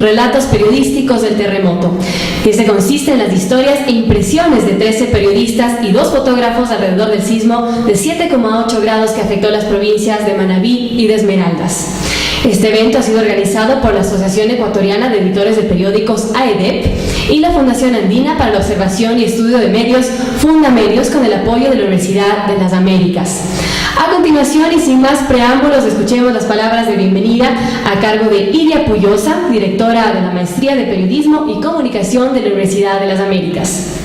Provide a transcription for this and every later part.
Relatos periodísticos del terremoto, que se consiste en las historias e impresiones de 13 periodistas y 2 fotógrafos alrededor del sismo de 7,8 grados que afectó las provincias de Manabí y de Esmeraldas. Este evento ha sido organizado por la Asociación Ecuatoriana de Editores de Periódicos AEDEP y la Fundación Andina para la Observación y Estudio de Medios, Fundamedios, con el apoyo de la Universidad de las Américas. A continuación, y sin más preámbulos, escuchemos las palabras de bienvenida a cargo de Iria Puyosa, directora de la Maestría de Periodismo y Comunicación de la Universidad de las Américas.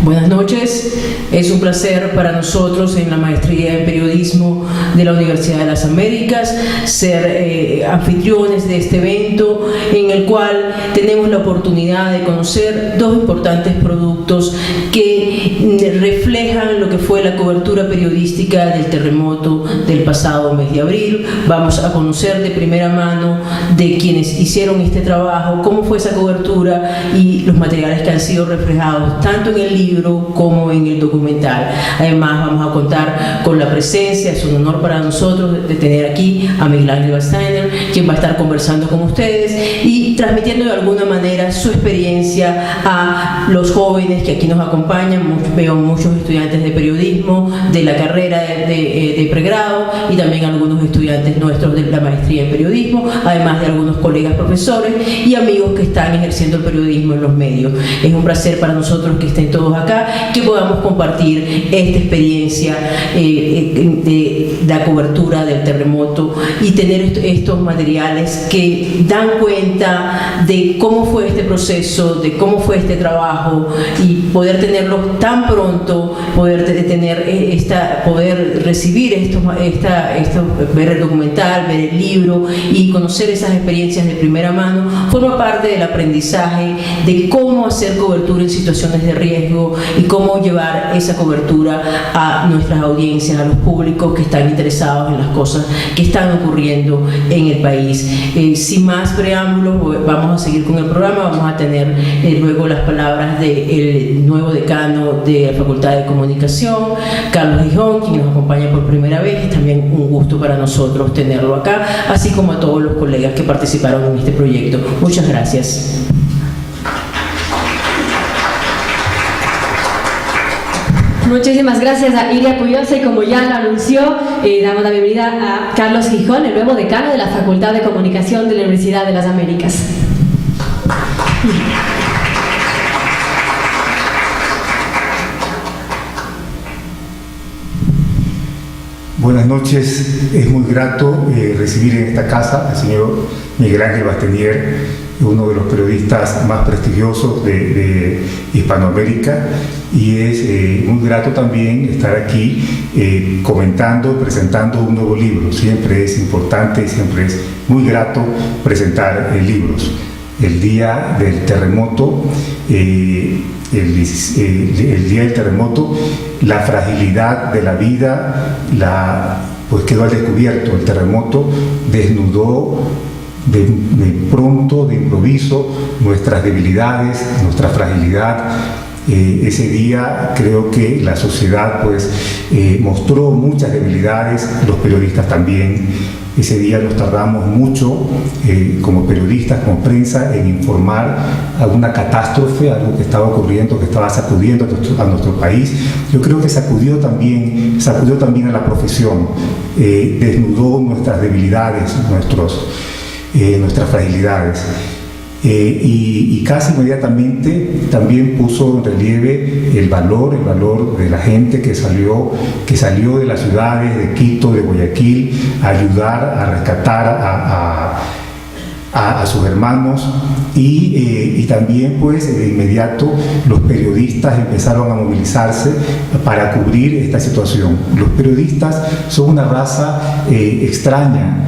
Buenas noches, es un placer para nosotros en la Maestría en Periodismo de la Universidad de las Américas ser anfitriones de este evento en el cual tenemos la oportunidad de conocer 2 importantes productos que reflejan lo que fue la cobertura periodística del terremoto del pasado mes de abril. Vamos a conocer de primera mano de quienes hicieron este trabajo, cómo fue esa cobertura y los materiales que han sido reflejados tanto en el libro como en el documental. Además, vamos a contar con la presencia, es un honor para nosotros de tener aquí a Miguel Ángel Basteiner, quien va a estar conversando con ustedes y transmitiendo de alguna manera su experiencia a los jóvenes que aquí nos acompañan. Veo muchos estudiantes de periodismo de la carrera de pregrado y también algunos estudiantes nuestros de la maestría en periodismo, además de algunos colegas profesores y amigos que están ejerciendo el periodismo en los medios. Es un placer para nosotros que estén todos acá, que podamos compartir esta experiencia de la cobertura del terremoto y tener estos materiales que dan cuenta de cómo fue este proceso, de cómo fue este trabajo y poder tenerlos tan pronto, poder recibir ver el documental, ver el libro y conocer esas experiencias de primera mano, forma parte del aprendizaje de cómo hacer cobertura en situaciones de riesgo y cómo llevar esa cobertura a nuestras audiencias, a los públicos que están interesados en las cosas que están ocurriendo en el país. Sin más preámbulos, vamos a seguir con el programa. Vamos a tener luego las palabras del nuevo decano de la Facultad de Comunicación, Carlos Gijón, quien nos acompaña por primera vez. Es también un gusto para nosotros tenerlo acá, así como a todos los colegas que participaron en este proyecto. Muchas gracias. Muchísimas gracias a Iria Puyosa y como ya lo anunció, damos la bienvenida a Carlos Gijón, el nuevo decano de la Facultad de Comunicación de la Universidad de las Américas. Buenas noches, es muy grato recibir en esta casa al señor Miguel Ángel Basteiner, uno de los periodistas más prestigiosos de Hispanoamérica, y es muy grato también estar aquí comentando, presentando un nuevo libro. Siempre es importante y siempre es muy grato presentar libros. El día del terremoto, el día del terremoto, la fragilidad de la vida pues quedó al descubierto. El terremoto desnudó de pronto, de improviso, nuestras debilidades, nuestra fragilidad. Ese día creo que la sociedad mostró muchas debilidades, los periodistas también. Ese día nos tardamos mucho como periodistas, como prensa, en informar alguna catástrofe, algo que estaba ocurriendo, que estaba sacudiendo a nuestro país. Yo creo que sacudió también a la profesión, desnudó nuestras debilidades, nuestras fragilidades. Y casi inmediatamente también puso en relieve el valor de la gente que salió de las ciudades de Quito, de Guayaquil, a ayudar, a rescatar a sus hermanos, y también de inmediato los periodistas empezaron a movilizarse para cubrir esta situación. Los periodistas son una raza extraña,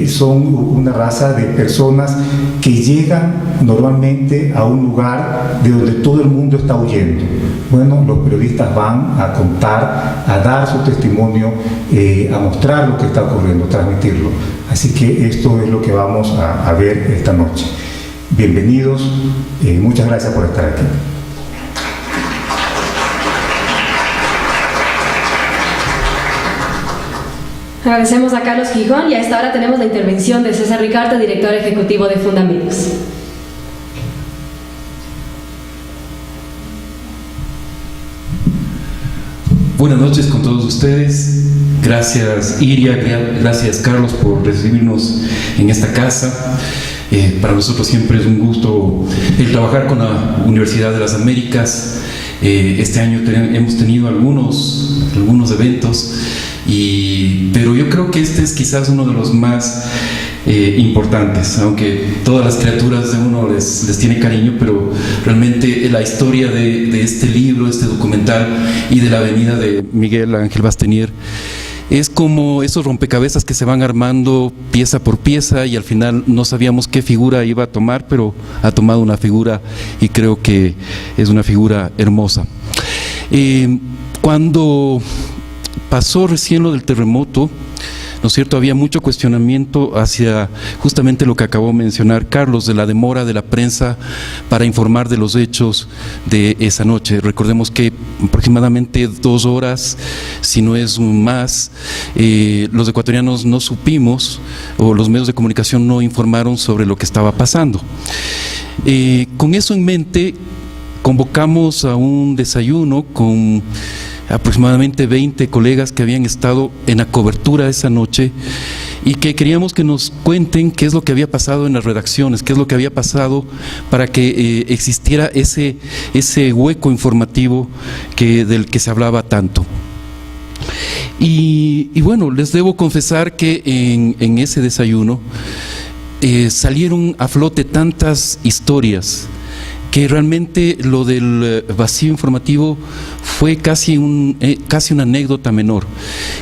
son una raza de personas que llegan normalmente a un lugar de donde todo el mundo está huyendo. Bueno, los periodistas van a contar, a dar su testimonio, a mostrar lo que está ocurriendo, transmitirlo. Así que esto es lo que vamos a ver esta noche. Bienvenidos, muchas gracias por estar aquí. Agradecemos a Carlos Gijón y a esta hora tenemos la intervención de César Ricarte, director ejecutivo de Fundamedios. Buenas noches con todos ustedes. Gracias Iria, gracias Carlos por recibirnos en esta casa. Para nosotros siempre es un gusto el trabajar con la Universidad de las Américas. Este año hemos tenido algunos eventos, pero yo creo que este es quizás uno de los más importantes, aunque todas las criaturas de uno les tiene cariño, pero realmente la historia de este libro, este documental y de la venida de Miguel Ángel Bastenier es como esos rompecabezas que se van armando pieza por pieza y al final no sabíamos qué figura iba a tomar, pero ha tomado una figura y creo que es una figura hermosa. Cuando pasó recién lo del terremoto, ¿no es cierto?, había mucho cuestionamiento hacia justamente lo que acabó de mencionar Carlos, de la demora de la prensa para informar de los hechos de esa noche. Recordemos que aproximadamente 2 horas, si no es más, los ecuatorianos no supimos, o los medios de comunicación no informaron sobre lo que estaba pasando. Con eso en mente, convocamos a un desayuno con aproximadamente 20 colegas que habían estado en la cobertura esa noche y que queríamos que nos cuenten qué es lo que había pasado en las redacciones, qué es lo que había pasado para que existiera ese hueco informativo del que se hablaba tanto. Y bueno, les debo confesar que en ese desayuno salieron a flote tantas historias que realmente lo del vacío informativo fue casi una anécdota menor.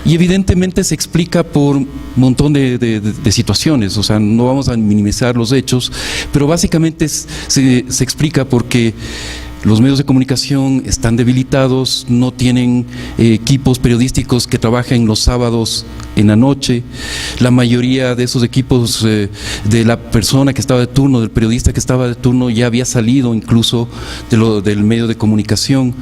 Y evidentemente se explica por un montón de situaciones, o sea, no vamos a minimizar los hechos, pero básicamente se explica porque los medios de comunicación están debilitados, no tienen equipos periodísticos que trabajen los sábados en la noche. La mayoría de esos equipos de la persona que estaba de turno, del periodista que estaba de turno, ya había salido incluso del medio de comunicación.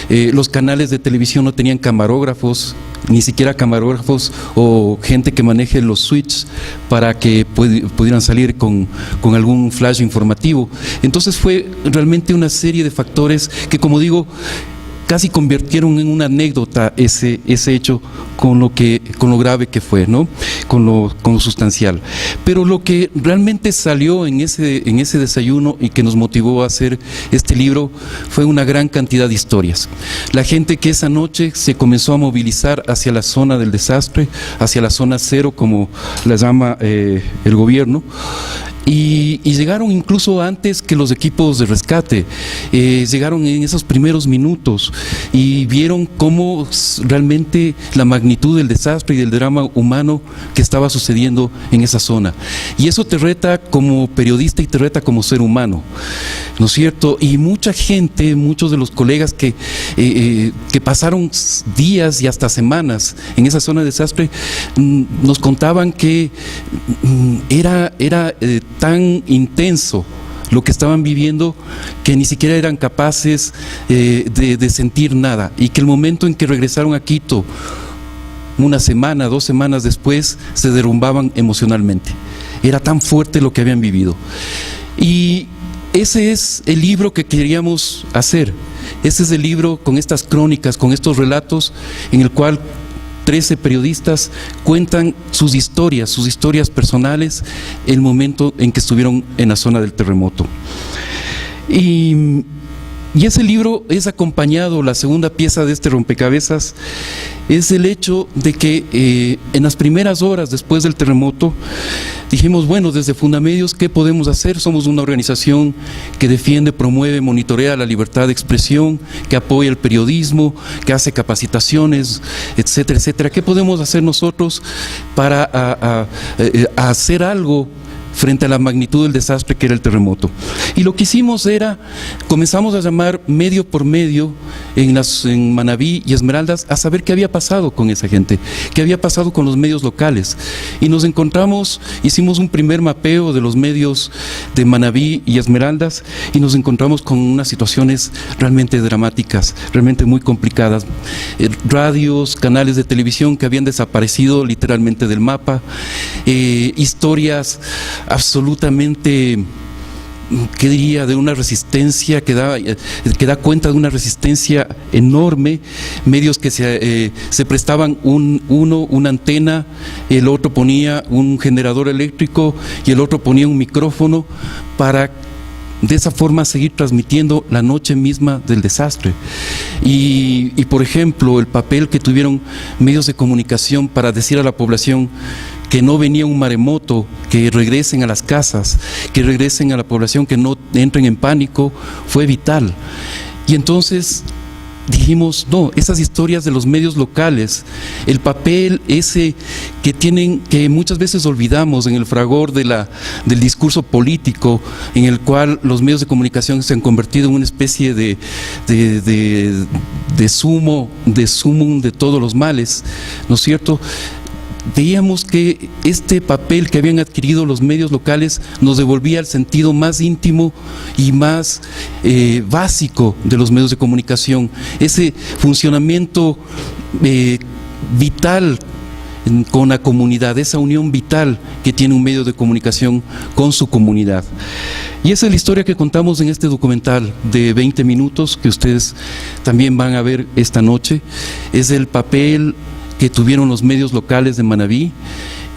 Los canales de televisión no tenían camarógrafos, ni siquiera camarógrafos o gente que maneje los switches para que pudieran salir con algún flash informativo. Entonces fue realmente una serie de factores que, como digo, casi convirtieron en una anécdota ese hecho con lo grave que fue, ¿no? Con lo sustancial. Pero lo que realmente salió en ese desayuno y que nos motivó a hacer este libro fue una gran cantidad de historias. La gente que esa noche se comenzó a movilizar hacia la zona del desastre, hacia la zona cero, como la llama el gobierno, y llegaron incluso antes que los equipos de rescate, llegaron en esos primeros minutos y vieron cómo realmente la magnitud del desastre y del drama humano que estaba sucediendo en esa zona. Y eso te reta como periodista y te reta como ser humano, ¿no es cierto? Y mucha gente, muchos de los colegas que pasaron días y hasta semanas en esa zona de desastre, nos contaban que era tan intenso lo que estaban viviendo que ni siquiera eran capaces de sentir nada, y que el momento en que regresaron a Quito, 1 semana, 2 semanas después, se derrumbaban emocionalmente. Era tan fuerte lo que habían vivido. Y ese es el libro que queríamos hacer. Ese es el libro con estas crónicas, con estos relatos, en el cual 13 periodistas cuentan sus historias personales, el momento en que estuvieron en la zona del terremoto. Y ese libro es acompañado, la segunda pieza de este rompecabezas, es el hecho de que en las primeras horas después del terremoto dijimos, bueno, desde Fundamedios, ¿qué podemos hacer? Somos una organización que defiende, promueve, monitorea la libertad de expresión, que apoya el periodismo, que hace capacitaciones, etcétera, etcétera. ¿Qué podemos hacer nosotros para hacer algo frente a la magnitud del desastre que era el terremoto. Y lo que hicimos era, comenzamos a llamar medio por medio en Manabí y Esmeraldas a saber qué había pasado con esa gente, qué había pasado con los medios locales. Y nos encontramos, hicimos un primer mapeo de los medios de Manabí y Esmeraldas y nos encontramos con unas situaciones realmente dramáticas, realmente muy complicadas. Radios, canales de televisión que habían desaparecido literalmente del mapa, historias absolutamente, ¿qué diría?, de una resistencia que da cuenta de una resistencia enorme, medios que se prestaban una antena, el otro ponía un generador eléctrico y el otro ponía un micrófono para de esa forma seguir transmitiendo la noche misma del desastre. Y por ejemplo, el papel que tuvieron medios de comunicación para decir a la población que no venía un maremoto, que regresen a las casas, que regresen a la población, que no entren en pánico, fue vital. Y entonces dijimos, no, esas historias de los medios locales, el papel ese que muchas veces olvidamos en el fragor del discurso político, en el cual los medios de comunicación se han convertido en una especie de sumum de todos los males, ¿no es cierto? Veíamos que este papel que habían adquirido los medios locales nos devolvía el sentido más íntimo y más básico de los medios de comunicación, ese funcionamiento vital con la comunidad, esa unión vital que tiene un medio de comunicación con su comunidad. Y esa es la historia que contamos en este documental de 20 minutos que ustedes también van a ver esta noche. Es el papel que tuvieron los medios locales de Manabí,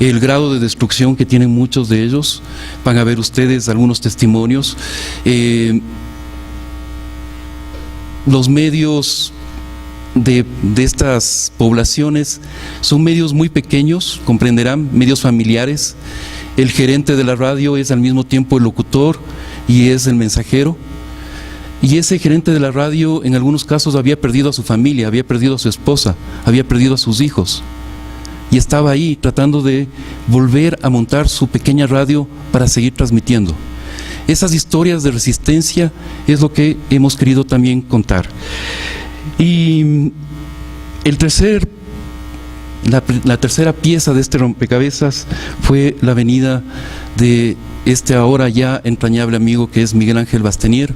el grado de destrucción que tienen muchos de ellos. Van a ver ustedes algunos testimonios. Los medios de estas poblaciones son medios muy pequeños, comprenderán, medios familiares. El gerente de la radio es al mismo tiempo el locutor y es el mensajero. Y ese gerente de la radio en algunos casos había perdido a su familia, había perdido a su esposa, había perdido a sus hijos. Y estaba ahí tratando de volver a montar su pequeña radio para seguir transmitiendo. Esas historias de resistencia es lo que hemos querido también contar. Y la tercera pieza de este rompecabezas fue la venida de este ahora ya entrañable amigo que es Miguel Ángel Bastenier.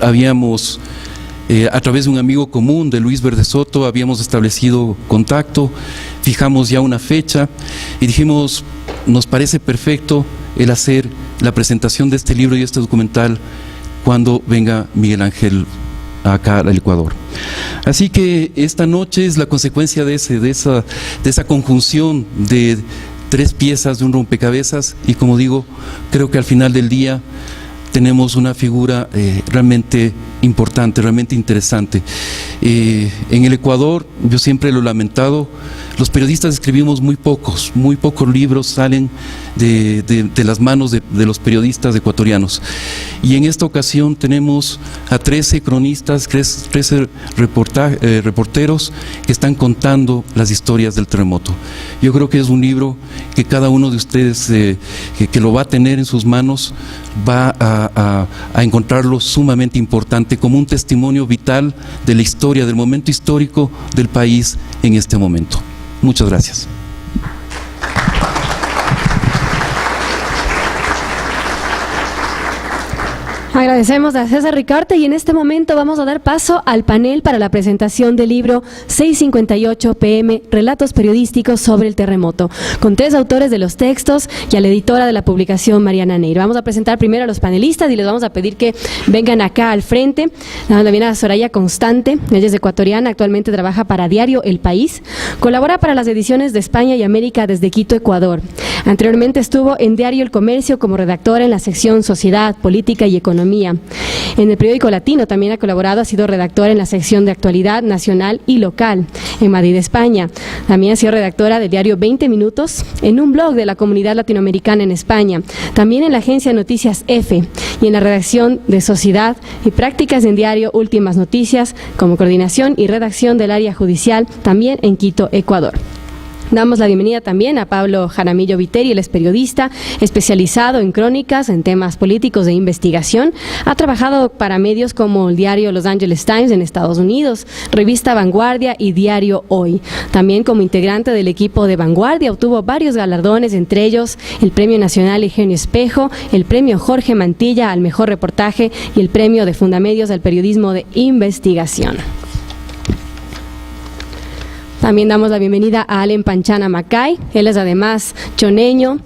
Habíamos, a través de un amigo común de Luis Verde Soto, habíamos establecido contacto, fijamos ya una fecha y dijimos, nos parece perfecto el hacer la presentación de este libro y este documental cuando venga Miguel Ángel acá al Ecuador. Así que esta noche es la consecuencia de esa conjunción de tres piezas de un rompecabezas y, como digo, creo que al final del día tenemos una figura realmente importante, realmente interesante. En el Ecuador, yo siempre lo he lamentado, los periodistas escribimos muy pocos libros salen de las manos de los periodistas ecuatorianos. Y en esta ocasión tenemos a 13 cronistas, 13 reporteros que están contando las historias del terremoto. Yo creo que es un libro que cada uno de ustedes que lo va a tener en sus manos va a encontrarlo sumamente importante como un testimonio vital de la historia, del momento histórico del país en este momento. Muchas gracias. Agradecemos a César Ricarte y en este momento vamos a dar paso al panel para la presentación del libro 658 PM, Relatos Periodísticos sobre el Terremoto, con 3 autores de los textos y a la editora de la publicación, Mariana Neiro. Vamos a presentar primero a los panelistas y les vamos a pedir que vengan acá al frente. Damos la bienvenida a Soraya Constante, ella es ecuatoriana, actualmente trabaja para Diario El País, colabora para las ediciones de España y América desde Quito, Ecuador. Anteriormente estuvo en Diario El Comercio como redactora en la sección Sociedad, Política y Economía. En el periódico Latino también ha colaborado, ha sido redactora en la sección de actualidad nacional y local en Madrid, España. También ha sido redactora del diario 20 Minutos, en un blog de la comunidad latinoamericana en España, también en la agencia de noticias EFE y en la redacción de Sociedad y prácticas en diario Últimas Noticias como coordinación y redacción del área judicial, también en Quito, Ecuador. Damos la bienvenida también a Pablo Jaramillo Viteri. Él es periodista especializado en crónicas, en temas políticos de investigación. Ha trabajado para medios como el diario Los Angeles Times en Estados Unidos, revista Vanguardia y diario Hoy. También como integrante del equipo de Vanguardia obtuvo varios galardones, entre ellos el Premio Nacional Eugenio Espejo, el Premio Jorge Mantilla al Mejor Reportaje y el Premio de Fundamedios al Periodismo de Investigación. También damos la bienvenida a Allen Panchana Macay. Él es además choneño,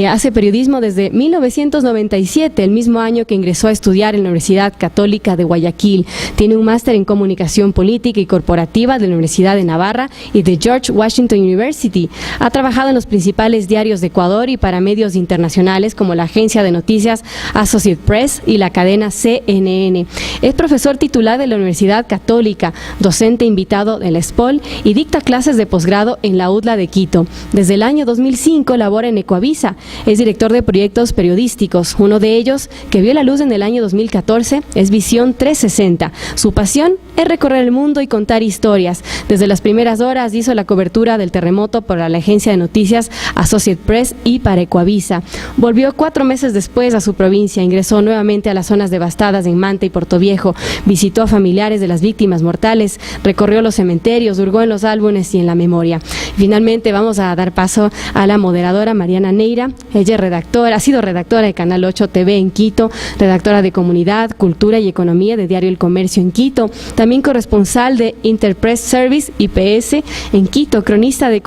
hace periodismo desde 1997, el mismo año que ingresó a estudiar en la Universidad Católica de Guayaquil. Tiene un máster en Comunicación Política y Corporativa de la Universidad de Navarra y de George Washington University. Ha trabajado en los principales diarios de Ecuador y para medios internacionales como la agencia de noticias Associated Press y la cadena CNN. Es profesor titular de la Universidad Católica, docente invitado de la SPOL y dicta clases de posgrado en la UDLA de Quito. Desde el año 2005 labora en Ecuavisa. Es director de proyectos periodísticos. Uno de ellos, que vio la luz en el año 2014, es Visión 360. Su pasión es recorrer el mundo y contar historias. Desde las primeras horas hizo la cobertura del terremoto para la agencia de noticias Associated Press y para Ecuavisa. Volvió 4 meses después a su provincia. Ingresó nuevamente a las zonas devastadas en Manta y Portoviejo. Visitó a familiares de las víctimas mortales. Recorrió los cementerios, hurgó en los álbumes y en la memoria. Finalmente vamos a dar paso a la moderadora Mariana Neira. Ella es redactora, ha sido redactora de Canal 8 TV en Quito, redactora de Comunidad, Cultura y Economía de Diario El Comercio en Quito, también corresponsal de Interpress Service IPS en Quito, cronista de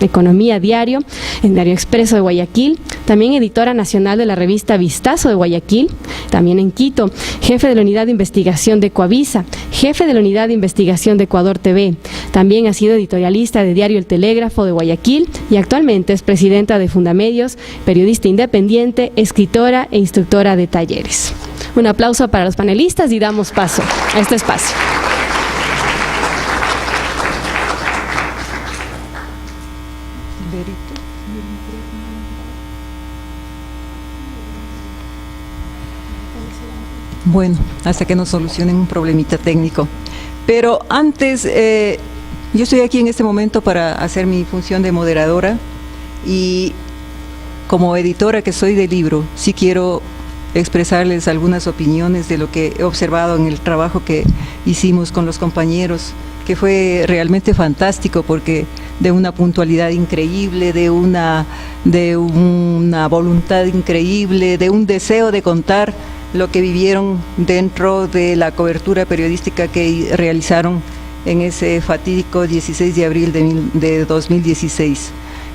Economía Diario en Diario Expreso de Guayaquil, también editora nacional de la revista Vistazo de Guayaquil, también en Quito, jefe de la Unidad de Investigación de Ecuavisa, jefe de la Unidad de Investigación de Ecuador TV. También ha sido editorialista de Diario El Telégrafo de Guayaquil y actualmente es presidenta de Fundamedios, periodista independiente, escritora e instructora de talleres. Un aplauso para los panelistas y damos paso a este espacio. Bueno, hasta que nos solucionen un problemita técnico. Pero antes, yo estoy aquí en este momento para hacer mi función de moderadora y como editora que soy de libro, sí quiero expresarles algunas opiniones de lo que he observado en el trabajo que hicimos con los compañeros, que fue realmente fantástico porque de una puntualidad increíble, de una voluntad increíble, de un deseo de contar lo que vivieron dentro de la cobertura periodística que realizaron en ese fatídico 16 de abril de 2016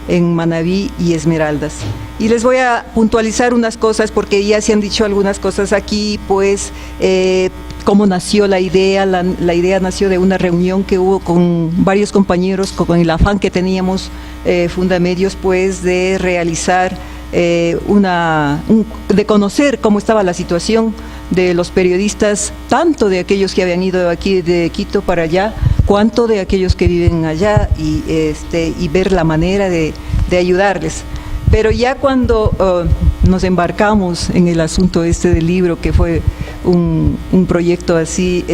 en Manabí y Esmeraldas. Y les voy a puntualizar unas cosas porque ya se han dicho algunas cosas aquí, pues cómo nació la idea. La idea nació de una reunión que hubo con varios compañeros, con el afán que teníamos Fundamedios, pues de realizar de conocer cómo estaba la situación de los periodistas, tanto de aquellos que habían ido aquí de Quito para allá, cuanto de aquellos que viven allá y ver la manera de ayudarles. Pero ya cuando nos embarcamos en el asunto del libro, que fue un proyecto así,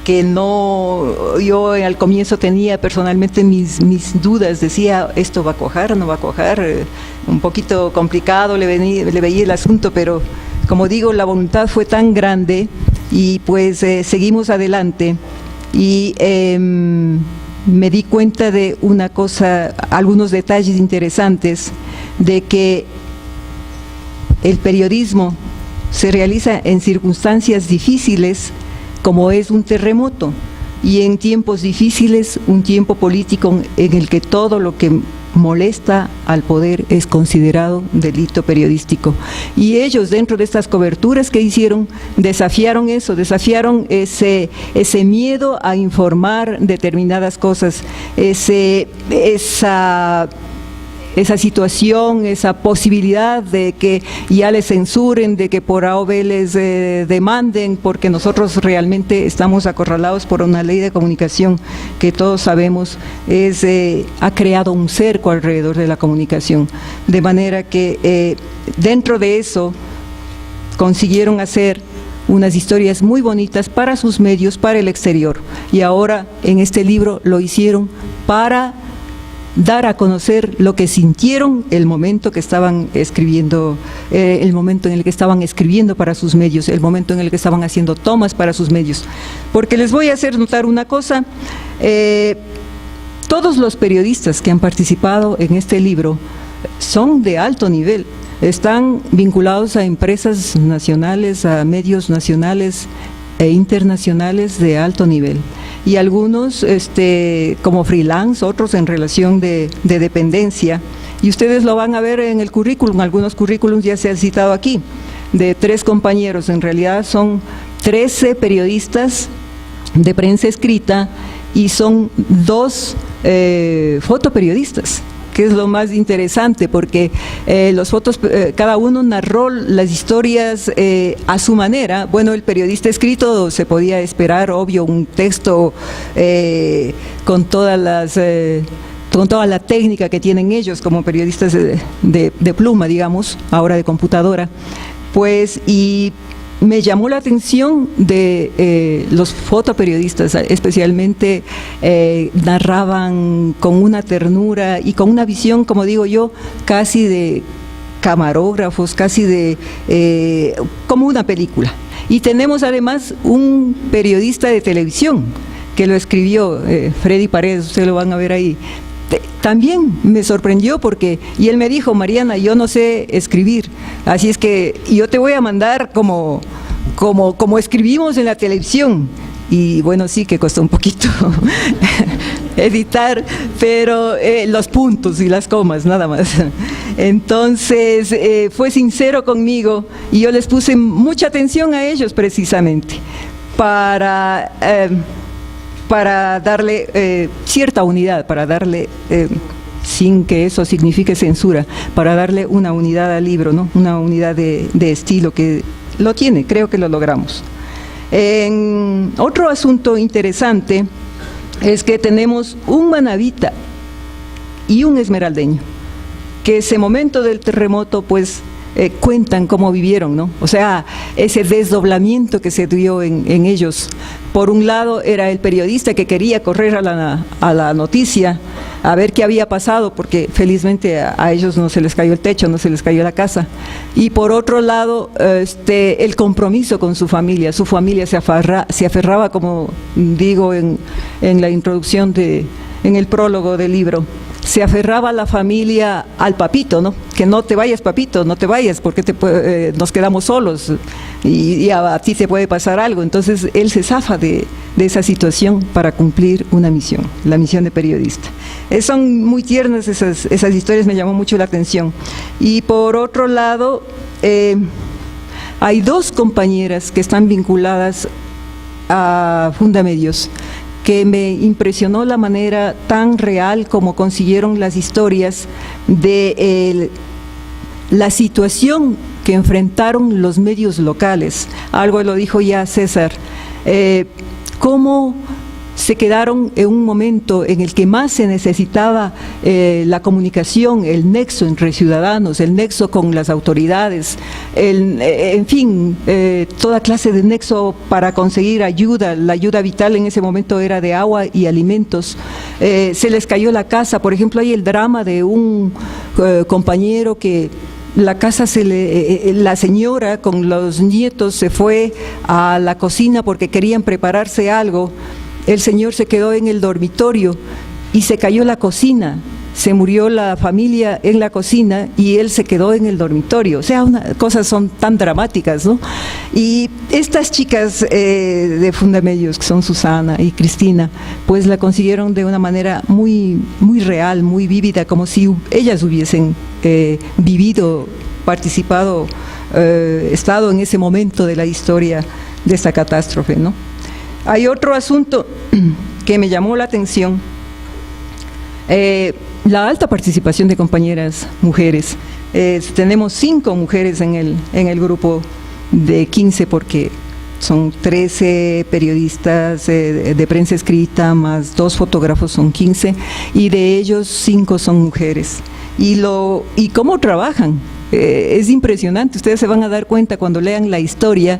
que no, yo al comienzo tenía personalmente mis dudas, decía, ¿esto va a cuajar, no va a cuajar? Un poquito complicado le veía el asunto, pero como digo, la voluntad fue tan grande y pues seguimos adelante y me di cuenta de una cosa, algunos detalles interesantes, de que el periodismo se realiza en circunstancias difíciles, como es un terremoto, y en tiempos difíciles, un tiempo político en el que todo lo que molesta al poder es considerado delito periodístico. Y ellos, dentro de estas coberturas que hicieron, desafiaron eso, desafiaron ese miedo a informar determinadas cosas, esa situación, esa posibilidad de que ya les censuren, de que por A o B les demanden, porque nosotros realmente estamos acorralados por una ley de comunicación que todos sabemos ha creado un cerco alrededor de la comunicación, de manera que dentro de eso consiguieron hacer unas historias muy bonitas para sus medios, para el exterior, y ahora en este libro lo hicieron para dar a conocer lo que sintieron el momento que estaban escribiendo, el momento en el que estaban escribiendo para sus medios, el momento en el que estaban haciendo tomas para sus medios. Porque les voy a hacer notar una cosa, todos los periodistas que han participado en este libro son de alto nivel, están vinculados a empresas nacionales, a medios nacionales e internacionales de alto nivel. Y algunos como freelance, otros en relación de dependencia. Y ustedes lo van a ver en el currículum, algunos currículums ya se han citado aquí, de 3 compañeros, en realidad son 13 periodistas de prensa escrita y son 2 fotoperiodistas, que es lo más interesante, porque los fotos, cada uno narró las historias a su manera. Bueno, el periodista escrito se podía esperar, obvio, un texto con todas las... con toda la técnica que tienen ellos como periodistas de pluma, digamos, ahora de computadora, pues, y me llamó la atención de los fotoperiodistas, especialmente narraban con una ternura y con una visión, como digo yo, casi de camarógrafos, casi de como una película. Y tenemos además un periodista de televisión que lo escribió, Freddy Paredes, ustedes lo van a ver ahí. También me sorprendió porque, y él me dijo, Mariana, yo no sé escribir, así es que yo te voy a mandar como escribimos en la televisión. Y bueno, sí que costó un poquito editar, pero los puntos y las comas, nada más. Entonces, fue sincero conmigo y yo les puse mucha atención a ellos precisamente para darle cierta unidad, para darle, sin que eso signifique censura, para darle una unidad al libro, ¿no? Una unidad de estilo que lo tiene, creo que lo logramos. Otro asunto interesante es que tenemos un manabita y un esmeraldeño, que ese momento del terremoto, pues, cuentan cómo vivieron, ¿no? O sea, ese desdoblamiento que se dio en ellos. Por un lado era el periodista que quería correr a la noticia, a ver qué había pasado, porque felizmente a ellos no se les cayó el techo, no se les cayó la casa. Y por otro lado, el compromiso con su familia se aferraba, como digo en la introducción, en el prólogo del libro, se aferraba la familia al papito, ¿no? Que no te vayas, papito, no te vayas, porque nos quedamos solos y a ti te puede pasar algo. Entonces él se zafa de esa situación para cumplir una misión, la misión de periodista. Son muy tiernas esas historias, me llamó mucho la atención. Y por otro lado, hay 2 compañeras que están vinculadas a Fundamedios, que me impresionó la manera tan real como consiguieron las historias de la situación que enfrentaron los medios locales. Algo lo dijo ya César, cómo se quedaron en un momento en el que más se necesitaba la comunicación, el nexo entre ciudadanos, el nexo con las autoridades, en fin, toda clase de nexo para conseguir ayuda. La ayuda vital en ese momento era de agua y alimentos. Se les cayó la casa, por ejemplo, hay el drama de un compañero que la casa la señora con los nietos se fue a la cocina porque querían prepararse algo. El señor se quedó en el dormitorio y se cayó la cocina, se murió la familia en la cocina y él se quedó en el dormitorio. O sea, cosas son tan dramáticas, ¿no? Y estas chicas de Fundamedios, que son Susana y Cristina, pues la consiguieron de una manera muy, muy real, muy vívida, como si ellas hubiesen vivido, participado, estado en ese momento de la historia de esta catástrofe, ¿no? Hay otro asunto que me llamó la atención, la alta participación de compañeras mujeres. Tenemos 5 mujeres en el grupo de 15, porque son 13 periodistas de prensa escrita, más 2 fotógrafos, son 15, y de ellos 5 son mujeres. Y cómo trabajan. Es impresionante, ustedes se van a dar cuenta cuando lean la historia.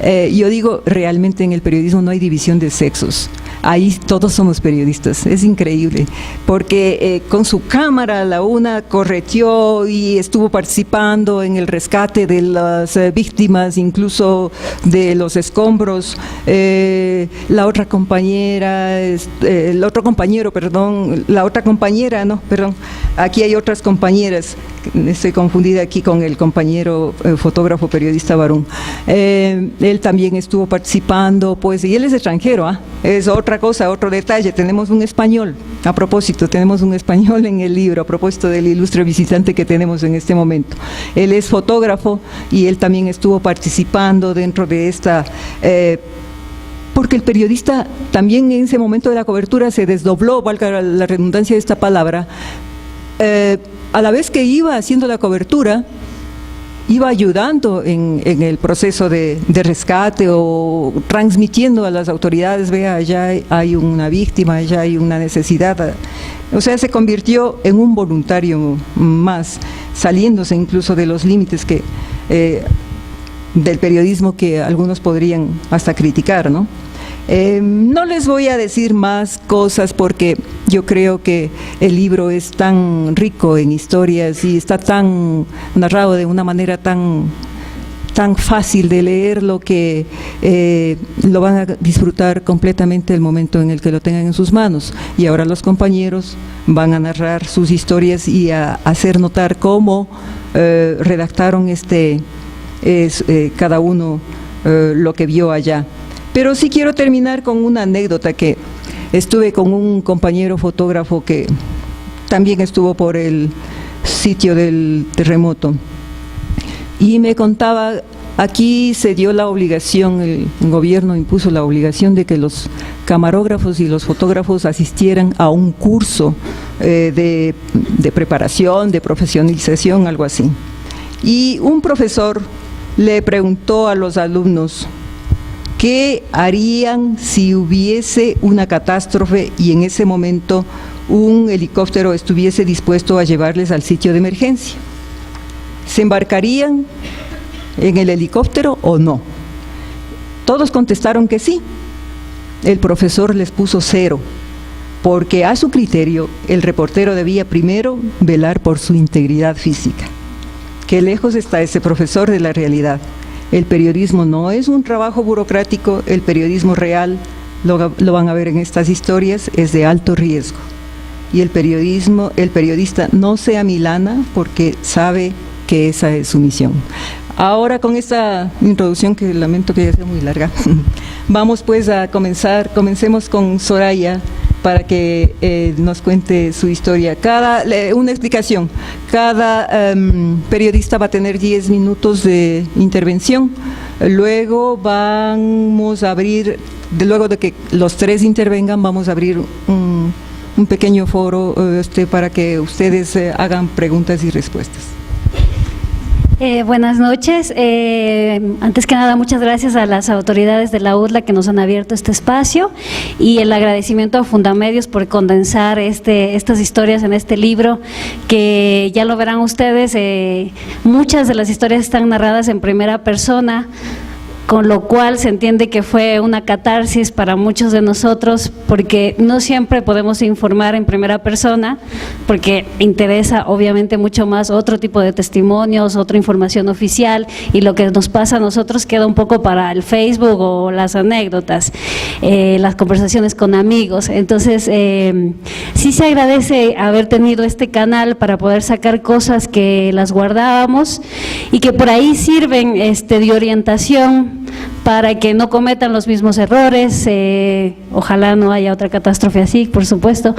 Yo digo, realmente en el periodismo no hay división de sexos. ahí todos somos periodistas, es increíble, porque con su cámara la una correteó y estuvo participando en el rescate de las víctimas, incluso de los escombros. La otra compañera, aquí hay otras compañeras, estoy confundida aquí con el compañero fotógrafo periodista varón. Él también estuvo participando, pues, y él es extranjero, es otra cosa, otro detalle. Tenemos un español, a propósito, tenemos un español en el libro, a propósito del ilustre visitante que tenemos en este momento. Él es fotógrafo y él también estuvo participando dentro de esta... porque el periodista también en ese momento de la cobertura se desdobló, valga la redundancia de esta palabra, a la vez que iba haciendo la cobertura, iba ayudando en el proceso de rescate o transmitiendo a las autoridades, vea, allá hay una víctima, allá hay una necesidad. O sea, se convirtió en un voluntario más, saliéndose incluso de los límites del periodismo que algunos podrían hasta criticar, ¿no? No les voy a decir más cosas porque yo creo que el libro es tan rico en historias y está tan narrado de una manera tan fácil de leerlo que lo van a disfrutar completamente el momento en el que lo tengan en sus manos. Y ahora los compañeros van a narrar sus historias y a hacer notar cómo redactaron cada uno lo que vio allá. Pero sí quiero terminar con una anécdota que estuve con un compañero fotógrafo que también estuvo por el sitio del terremoto y me contaba, aquí se dio la obligación, el gobierno impuso la obligación de que los camarógrafos y los fotógrafos asistieran a un curso de preparación, de profesionalización, algo así. Y un profesor le preguntó a los alumnos, ¿qué harían si hubiese una catástrofe y en ese momento un helicóptero estuviese dispuesto a llevarles al sitio de emergencia? ¿Se embarcarían en el helicóptero o no? Todos contestaron que sí. El profesor les puso 0, porque a su criterio el reportero debía primero velar por su integridad física. Qué lejos está ese profesor de la realidad. El periodismo no es un trabajo burocrático, el periodismo real, lo van a ver en estas historias, es de alto riesgo. Y el periodista no se amilana porque sabe que esa es su misión. Ahora con esta introducción, que lamento que ya sea muy larga, vamos pues a comencemos con Soraya para que nos cuente su historia. Una explicación, cada periodista va a tener 10 minutos de intervención, luego vamos a abrir, luego de que los 3 intervengan, vamos a abrir un pequeño foro para que ustedes hagan preguntas y respuestas. Buenas noches. Antes que nada, muchas gracias a las autoridades de la UDLA que nos han abierto este espacio y el agradecimiento a Fundamedios por condensar estas historias en este libro, que ya lo verán ustedes, muchas de las historias están narradas en primera persona, con lo cual se entiende que fue una catarsis para muchos de nosotros, porque no siempre podemos informar en primera persona, porque interesa obviamente mucho más otro tipo de testimonios, otra información oficial, y lo que nos pasa a nosotros queda un poco para el Facebook o las anécdotas, las conversaciones con amigos. Entonces, sí se agradece haber tenido este canal para poder sacar cosas que las guardábamos y que por ahí sirven de orientación para que no cometan los mismos errores. Ojalá no haya otra catástrofe así, por supuesto,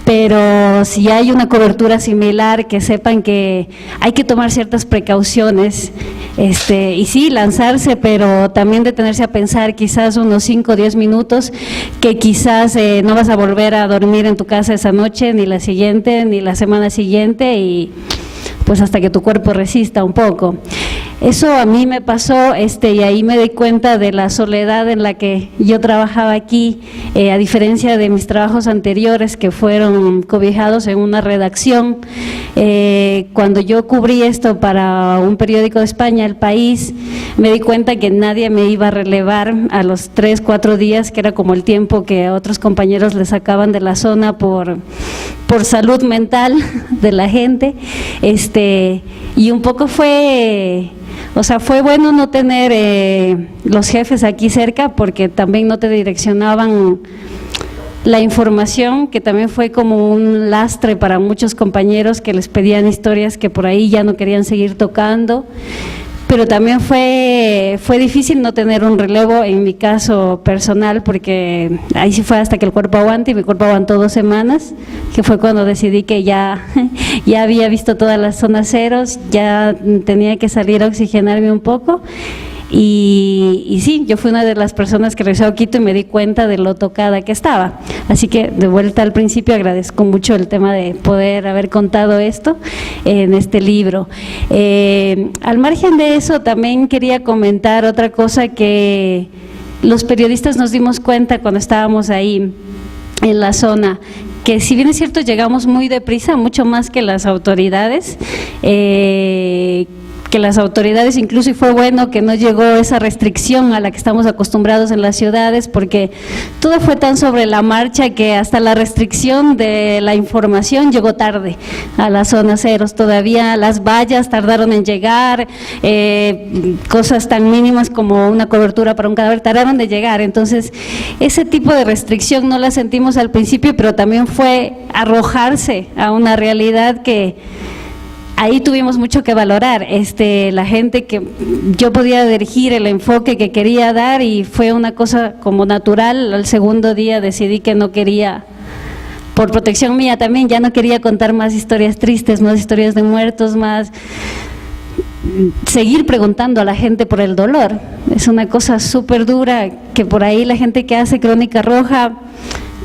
pero si hay una cobertura similar, que sepan que hay que tomar ciertas precauciones, y sí, lanzarse, pero también detenerse a pensar quizás unos 5 o 10 minutos, que quizás no vas a volver a dormir en tu casa esa noche, ni la siguiente, ni la semana siguiente, y pues hasta que tu cuerpo resista un poco. Eso a mí me pasó, y ahí me di cuenta de la soledad en la que yo trabajaba aquí, a diferencia de mis trabajos anteriores que fueron cobijados en una redacción. Cuando yo cubrí esto para un periódico de España, El País, me di cuenta que nadie me iba a relevar a los 3, 4 días, que era como el tiempo que a otros compañeros les sacaban de la zona por salud mental de la gente, y un poco fue bueno no tener los jefes aquí cerca, porque también no te direccionaban la información, que también fue como un lastre para muchos compañeros que les pedían historias que por ahí ya no querían seguir tocando. Pero también fue difícil no tener un relevo en mi caso personal, porque ahí sí fue hasta que el cuerpo aguante, y mi cuerpo aguantó 2 semanas, que fue cuando decidí que ya había visto todas las zonas ceros, ya tenía que salir a oxigenarme un poco. Y sí, yo fui una de las personas que regresó a Quito y me di cuenta de lo tocada que estaba. Así que de vuelta al principio agradezco mucho el tema de poder haber contado esto en este libro. Al margen de eso, también quería comentar otra cosa que los periodistas nos dimos cuenta cuando estábamos ahí en la zona, que si bien es cierto llegamos muy deprisa, mucho más que las autoridades, incluso, y fue bueno que no llegó esa restricción a la que estamos acostumbrados en las ciudades, porque todo fue tan sobre la marcha que hasta la restricción de la información llegó tarde a las zonas ceros. Todavía las vallas tardaron en llegar, cosas tan mínimas como una cobertura para un cadáver tardaron de llegar. Entonces ese tipo de restricción no la sentimos al principio, pero también fue arrojarse a una realidad que ahí tuvimos mucho que valorar, la gente que yo podía dirigir el enfoque que quería dar, y fue una cosa como natural. Al segundo día decidí que no quería, por protección mía también, ya no quería contar más historias tristes, más historias de muertos, más seguir preguntando a la gente por el dolor. Es una cosa súper dura, que por ahí la gente que hace Crónica Roja,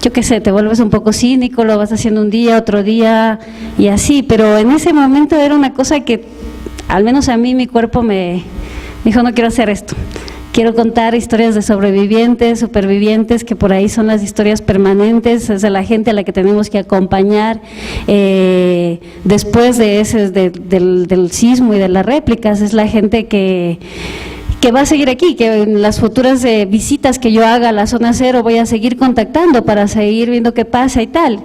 yo qué sé, te vuelves un poco cínico, lo vas haciendo un día, otro día y así, pero en ese momento era una cosa que, al menos a mí, mi cuerpo me dijo: no quiero hacer esto, quiero contar historias de sobrevivientes, supervivientes, que por ahí son las historias permanentes, es de la gente a la que tenemos que acompañar después de del sismo y de las réplicas. Es la gente que va a seguir aquí, que en las futuras visitas que yo haga a la zona cero voy a seguir contactando para seguir viendo qué pasa y tal.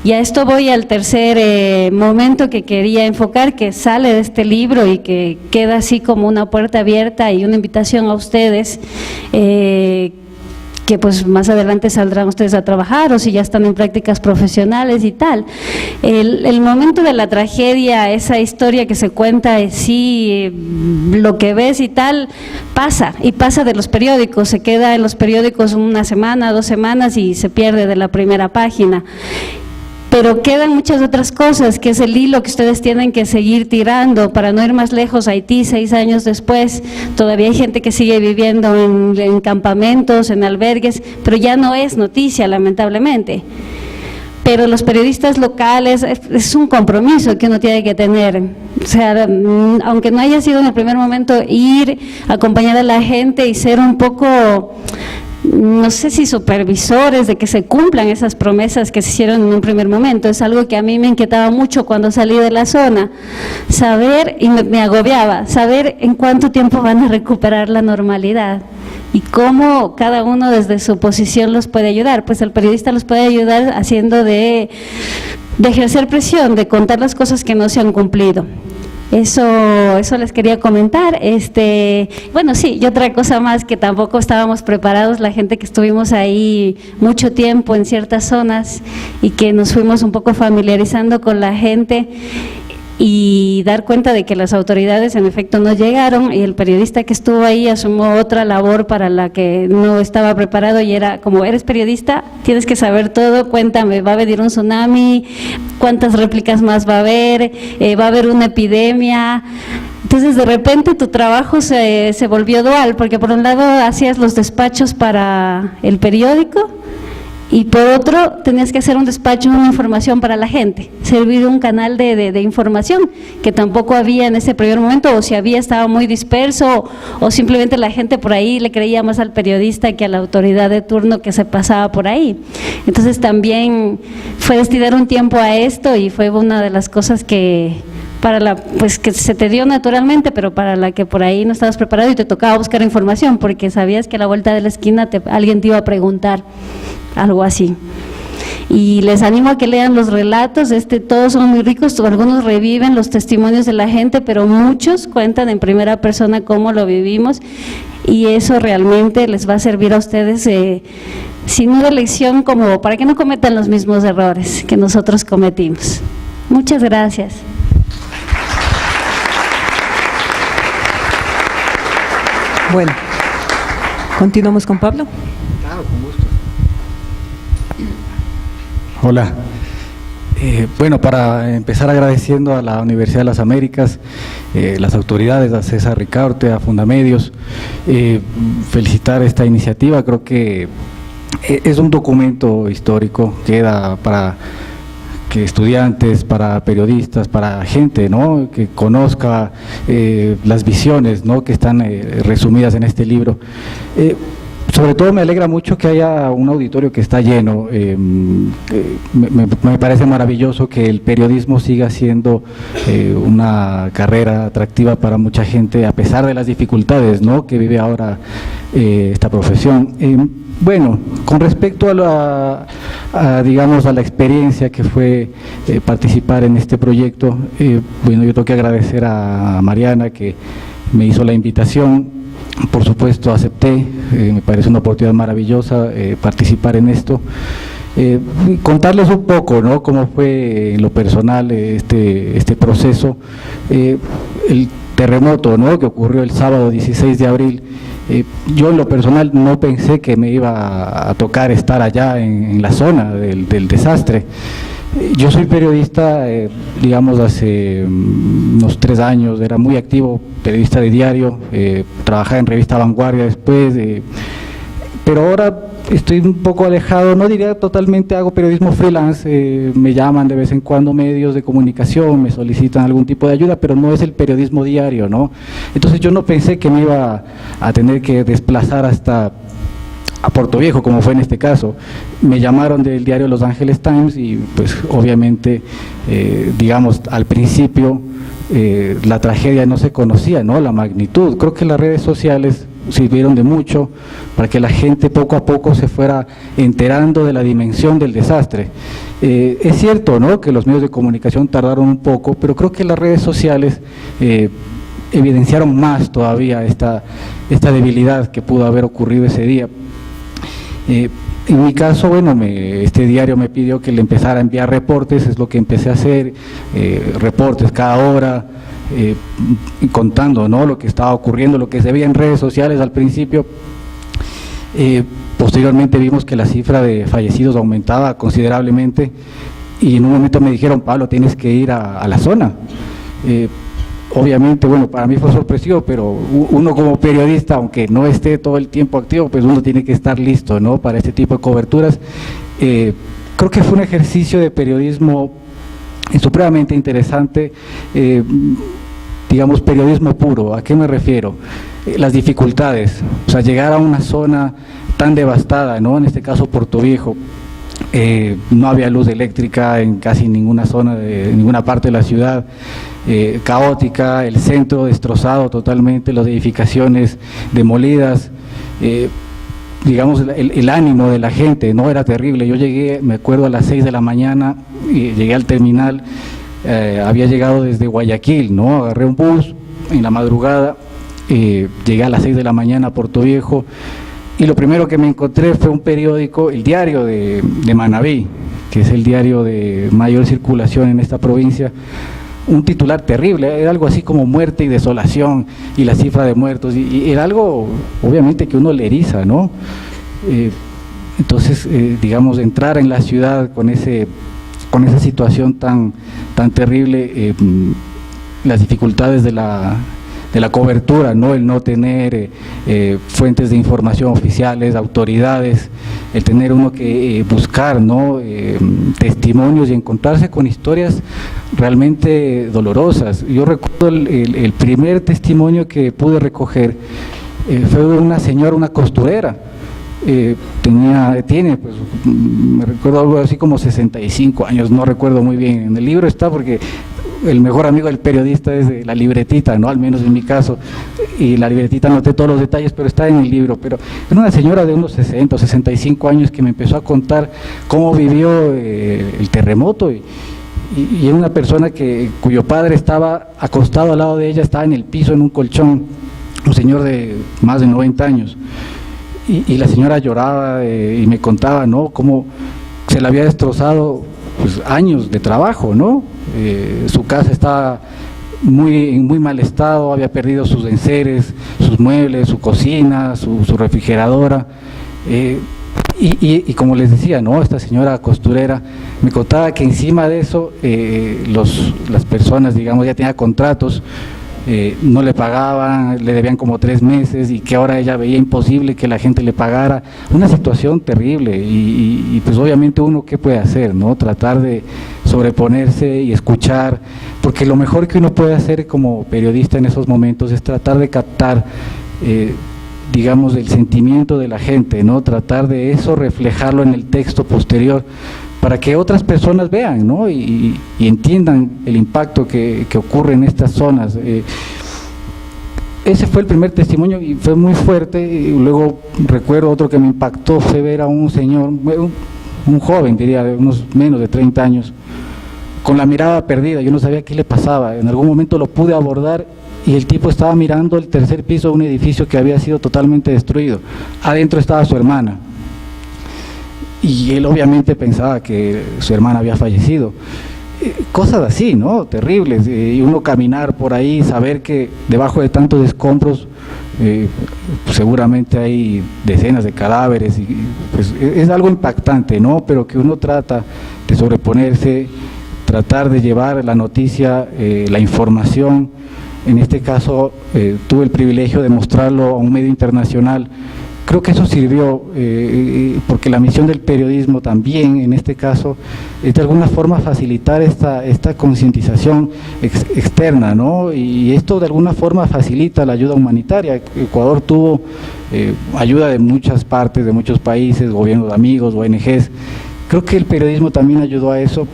Y a esto voy al tercer momento que quería enfocar, que sale de este libro y que queda así como una puerta abierta y una invitación a ustedes, que pues más adelante saldrán ustedes a trabajar, o si ya están en prácticas profesionales y tal. El momento de la tragedia, esa historia que se cuenta, sí, lo que ves y tal, pasa de los periódicos, se queda en los periódicos 1 semana, 2 semanas y se pierde de la primera página. Pero quedan muchas otras cosas, que es el hilo que ustedes tienen que seguir tirando. Para no ir más lejos, Haití, 6 años después, todavía hay gente que sigue viviendo en campamentos, en albergues, pero ya no es noticia, lamentablemente. Pero los periodistas locales, es un compromiso que uno tiene que tener. O sea, aunque no haya sido en el primer momento, ir, acompañar a la gente y ser un poco, no sé si supervisores de que se cumplan esas promesas que se hicieron en un primer momento. Es algo que a mí me inquietaba mucho cuando salí de la zona, saber, y me agobiaba, saber en cuánto tiempo van a recuperar la normalidad y cómo cada uno desde su posición los puede ayudar. Pues el periodista los puede ayudar haciendo de ejercer presión, de contar las cosas que no se han cumplido. Eso les quería comentar. Bueno, sí, y otra cosa más, que tampoco estábamos preparados, la gente que estuvimos ahí mucho tiempo en ciertas zonas y que nos fuimos un poco familiarizando con la gente, y dar cuenta de que las autoridades en efecto no llegaron, y el periodista que estuvo ahí asumió otra labor para la que no estaba preparado, y era como: eres periodista, tienes que saber todo, cuéntame, ¿va a venir un tsunami? ¿Cuántas réplicas más va a haber? ¿Va a haber una epidemia? Entonces de repente tu trabajo se volvió dual, porque por un lado hacías los despachos para el periódico Y por otro, tenías que hacer un despacho de una información para la gente, servir un canal de información, que tampoco había en ese primer momento, o si había estaba muy disperso, o simplemente la gente por ahí le creía más al periodista que a la autoridad de turno que se pasaba por ahí. Entonces también fue destinar un tiempo a esto y fue una de las cosas que pues que se te dio naturalmente, pero para la que por ahí no estabas preparado y te tocaba buscar información, porque sabías que a la vuelta de la esquina alguien te iba a preguntar algo así. Y les animo a que lean los relatos, todos son muy ricos, algunos reviven los testimonios de la gente, pero muchos cuentan en primera persona cómo lo vivimos, y eso realmente les va a servir a ustedes sin una lección como para que no cometan los mismos errores que nosotros cometimos. Muchas gracias. Bueno, continuamos con Pablo. Claro, con gusto. Hola. Bueno, para empezar agradeciendo a la Universidad de las Américas, las autoridades, a César Ricaurte, a Fundamedios, felicitar esta iniciativa. Creo que es un documento histórico, queda para que estudiantes, para periodistas, para gente, ¿no?, que conozca las visiones, ¿no?, que están resumidas en este libro. Sobre todo me alegra mucho que haya un auditorio que está lleno. Me parece maravilloso que el periodismo siga siendo una carrera atractiva para mucha gente, a pesar de las dificultades, ¿no?, que vive ahora esta profesión. Bueno, con respecto digamos, a la experiencia que fue participar en este proyecto, bueno, yo tengo que agradecer a Mariana que me hizo la invitación. Por supuesto acepté, me parece una oportunidad maravillosa participar en esto. Contarles un poco, ¿no?, cómo fue en lo personal este proceso. El terremoto, ¿no?, que ocurrió el sábado 16 de abril, yo en lo personal no pensé que me iba a tocar estar allá en la zona del desastre. Yo soy periodista, digamos, hace unos 3 años, era muy activo, periodista de diario, trabajaba en revista Vanguardia después, pero ahora estoy un poco alejado, no diría totalmente, hago periodismo freelance, me llaman de vez en cuando medios de comunicación, me solicitan algún tipo de ayuda, pero no es el periodismo diario, ¿no? Entonces yo no pensé que me iba a tener que desplazar hasta a Puerto Viejo, como fue en este caso. Me llamaron del diario Los Angeles Times y pues obviamente, digamos, al principio la tragedia no se conocía, ¿no?, la magnitud. Creo que las redes sociales sirvieron de mucho para que la gente poco a poco se fuera enterando de la dimensión del desastre. Es cierto, ¿no?, que los medios de comunicación tardaron un poco, pero creo que las redes sociales evidenciaron más todavía esta debilidad que pudo haber ocurrido ese día. En mi caso, bueno, este diario me pidió que le empezara a enviar reportes, es lo que empecé a hacer, reportes cada hora, contando, ¿no?, lo que estaba ocurriendo, lo que se veía en redes sociales al principio. Posteriormente vimos que la cifra de fallecidos aumentaba considerablemente y en un momento me dijeron: Pablo, tienes que ir a la zona. Obviamente, bueno, para mí fue sorpresivo, pero uno como periodista, aunque no esté todo el tiempo activo, pues uno tiene que estar listo, ¿no?, para este tipo de coberturas. Creo que fue un ejercicio de periodismo supremamente interesante, digamos, periodismo puro. ¿A qué me refiero? Las dificultades, o sea, llegar a una zona tan devastada, ¿no?, en este caso Puerto Viejo. No había luz eléctrica en casi ninguna zona, en ninguna parte de la ciudad, caótica, el centro destrozado totalmente, las edificaciones demolidas, digamos, el ánimo de la gente, ¿no?, era terrible. Yo llegué, me acuerdo, a las 6 de la mañana, y llegué al terminal, había llegado desde Guayaquil, ¿no?, agarré un bus en la madrugada, llegué a las 6 de la mañana a Puerto Viejo, y lo primero que me encontré fue un periódico, el diario de Manabí, que es el diario de mayor circulación en esta provincia. Un titular terrible, era algo así como muerte y desolación y la cifra de muertos, y era algo obviamente que uno le eriza, ¿no? Entonces, digamos, entrar en la ciudad con esa situación tan terrible, las dificultades de la cobertura, ¿no? El no tener fuentes de información oficiales, autoridades, el tener uno que buscar, ¿no? Testimonios y encontrarse con historias realmente dolorosas. Yo recuerdo el primer testimonio que pude recoger fue de una señora, una costurera. Tiene, pues, me recuerdo algo así como 65 años, no recuerdo muy bien. En el libro está, porque el mejor amigo del periodista es la libretita, ¿no? Al menos en mi caso, y la libretita noté todos los detalles, pero está en el libro. Pero era una señora de unos 60 o 65 años que me empezó a contar cómo vivió el terremoto, y era una persona cuyo padre estaba acostado al lado de ella, estaba en el piso en un colchón, un señor de más de 90 años. Y la señora lloraba y me contaba, ¿no?, cómo se le había destrozado, pues, años de trabajo, ¿no? Su casa estaba en muy mal estado, había perdido sus enseres, sus muebles, su cocina, su refrigeradora. Y como les decía, ¿no?, esta señora costurera me contaba que encima de eso las personas, digamos, ya tenían contratos, no le pagaban, le debían como 3 meses, y que ahora ella veía imposible que la gente le pagara. Una situación terrible, y pues obviamente uno, ¿qué puede hacer, no? Tratar de sobreponerse y escuchar, porque lo mejor que uno puede hacer como periodista en esos momentos es tratar de captar digamos, el sentimiento de la gente, ¿no? Tratar de eso reflejarlo en el texto posterior, para que otras personas vean, ¿no? y entiendan el impacto que ocurre en estas zonas. Ese fue el primer testimonio y fue muy fuerte. Y luego recuerdo otro que me impactó, fue ver a un señor, un joven, diría, de unos menos de 30 años, con la mirada perdida. Yo no sabía qué le pasaba. En algún momento lo pude abordar y el tipo estaba mirando el tercer piso de un edificio que había sido totalmente destruido. Adentro estaba su hermana. Y él obviamente pensaba que su hermana había fallecido. Cosas así, ¿no? Terribles. Y uno caminar por ahí, saber que debajo de tantos escombros seguramente hay decenas de cadáveres. Y, pues, es algo impactante, ¿no? Pero que uno trata de sobreponerse, tratar de llevar la noticia, la información. En este caso tuve el privilegio de mostrarlo a un medio internacional. Creo que eso sirvió, porque la misión del periodismo también, en este caso, es de alguna forma facilitar esta concientización externa, ¿no? Y esto de alguna forma facilita la ayuda humanitaria. Ecuador tuvo ayuda de muchas partes, de muchos países, gobiernos amigos, ONGs. Creo que el periodismo también ayudó a eso,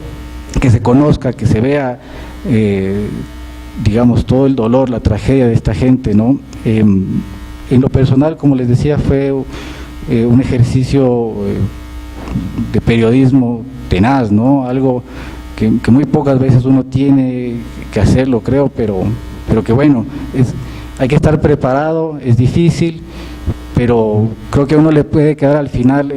que se conozca, que se vea, digamos, todo el dolor, la tragedia de esta gente, ¿no? En lo personal, como les decía, fue un ejercicio de periodismo tenaz, ¿no? Algo que muy pocas veces uno tiene que hacerlo, creo, pero que bueno, hay que estar preparado, es difícil, pero creo que a uno le puede quedar al final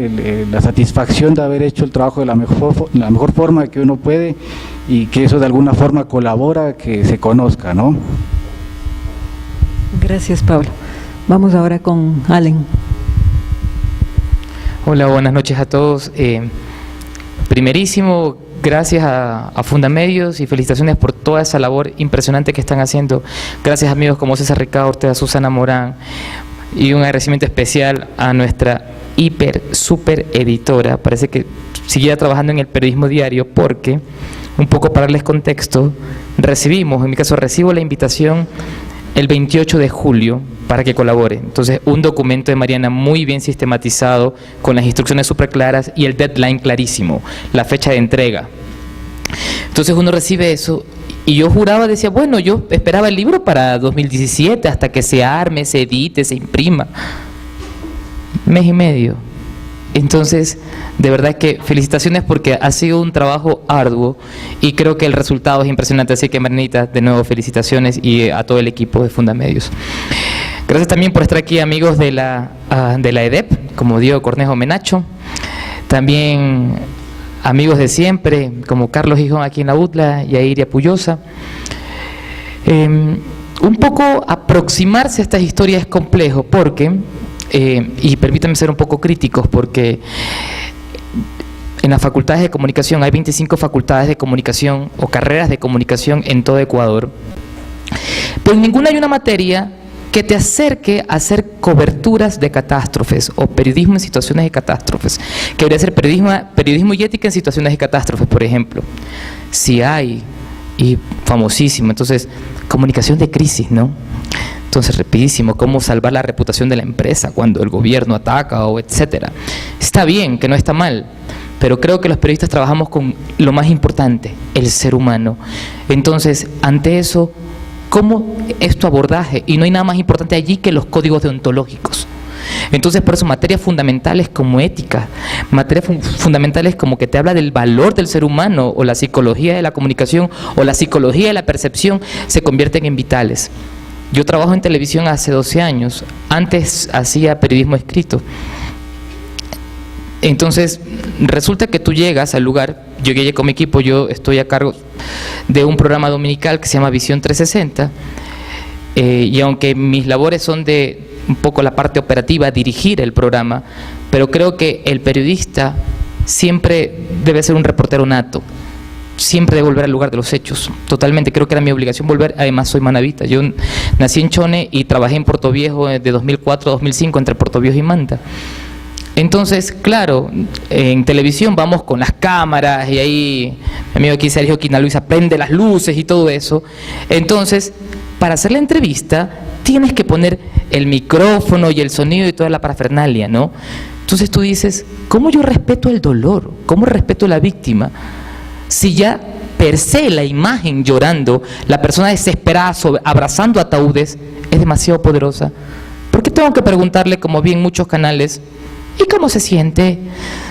la satisfacción de haber hecho el trabajo de la mejor forma que uno puede, y que eso de alguna forma colabora a que se conozca, ¿no? Gracias, Pablo. Vamos ahora con Allen. Hola, buenas noches a todos. Primerísimo, gracias a Fundamedios y felicitaciones por toda esa labor impresionante que están haciendo. Gracias, amigos como César Ricardo Ortega, Susana Morán, y un agradecimiento especial a nuestra super editora. Parece que siguiera trabajando en el periodismo diario, porque, un poco para darles contexto, en mi caso recibo la invitación el 28 de julio para que colabore. Entonces, un documento de Mariana muy bien sistematizado, con las instrucciones súper claras y el deadline clarísimo, la fecha de entrega. Entonces uno recibe eso y yo juraba, decía, bueno, yo esperaba el libro para 2017, hasta que se arme, se edite, se imprima. Mes y medio. Entonces, de verdad que felicitaciones, porque ha sido un trabajo arduo y creo que el resultado es impresionante. Así que, Marianita, de nuevo felicitaciones, y a todo el equipo de Fundamedios. Gracias también por estar aquí, amigos de la EDEP, como Diego Cornejo Menacho. También amigos de siempre, como Carlos Gijón aquí en la UTLA y Airia Puyosa. Un poco aproximarse a estas historias es complejo, porque... y permítanme ser un poco críticos, porque en las facultades de comunicación hay 25 facultades de comunicación o carreras de comunicación en todo Ecuador. pero en ninguna hay una materia que te acerque a hacer coberturas de catástrofes o periodismo en situaciones de catástrofes, que debería ser periodismo y ética en situaciones de catástrofes, por ejemplo. Si hay, y famosísimo, entonces, comunicación de crisis, ¿no? Entonces, rapidísimo, cómo salvar la reputación de la empresa cuando el gobierno ataca o etcétera. Está bien, que no está mal, pero creo que los periodistas trabajamos con lo más importante, el ser humano. Entonces, ante eso, ¿cómo es tu abordaje? Y no hay nada más importante allí que los códigos deontológicos. Entonces, por eso, materias fundamentales como ética, materias fundamentales como que te habla del valor del ser humano, o la psicología de la comunicación, o la psicología de la percepción, se convierten en vitales. Yo trabajo en televisión hace 12 años, antes hacía periodismo escrito. Entonces, resulta que tú llegas al lugar, yo llegué con mi equipo, yo estoy a cargo de un programa dominical que se llama Visión 360, y aunque mis labores son de un poco la parte operativa, dirigir el programa, pero creo que el periodista siempre debe ser un reportero nato, siempre debe volver al lugar de los hechos, totalmente, creo que era mi obligación volver. Además soy manabita, yo nací en Chone y trabajé en Puerto Viejo de 2004 a 2005, entre Puerto Viejo y Manta. Entonces, claro, en televisión vamos con las cámaras y ahí mi amigo aquí Sergio Quinaluisa prende las luces y todo eso. Entonces, para hacer la entrevista tienes que poner el micrófono y el sonido y toda la parafernalia, ¿no? Entonces tú dices, ¿cómo yo respeto el dolor? ¿Cómo respeto a la víctima? Si ya per se la imagen llorando, la persona desesperada abrazando ataúdes es demasiado poderosa. ¿Por qué tengo que preguntarle, como vi en muchos canales, ¿y cómo se siente?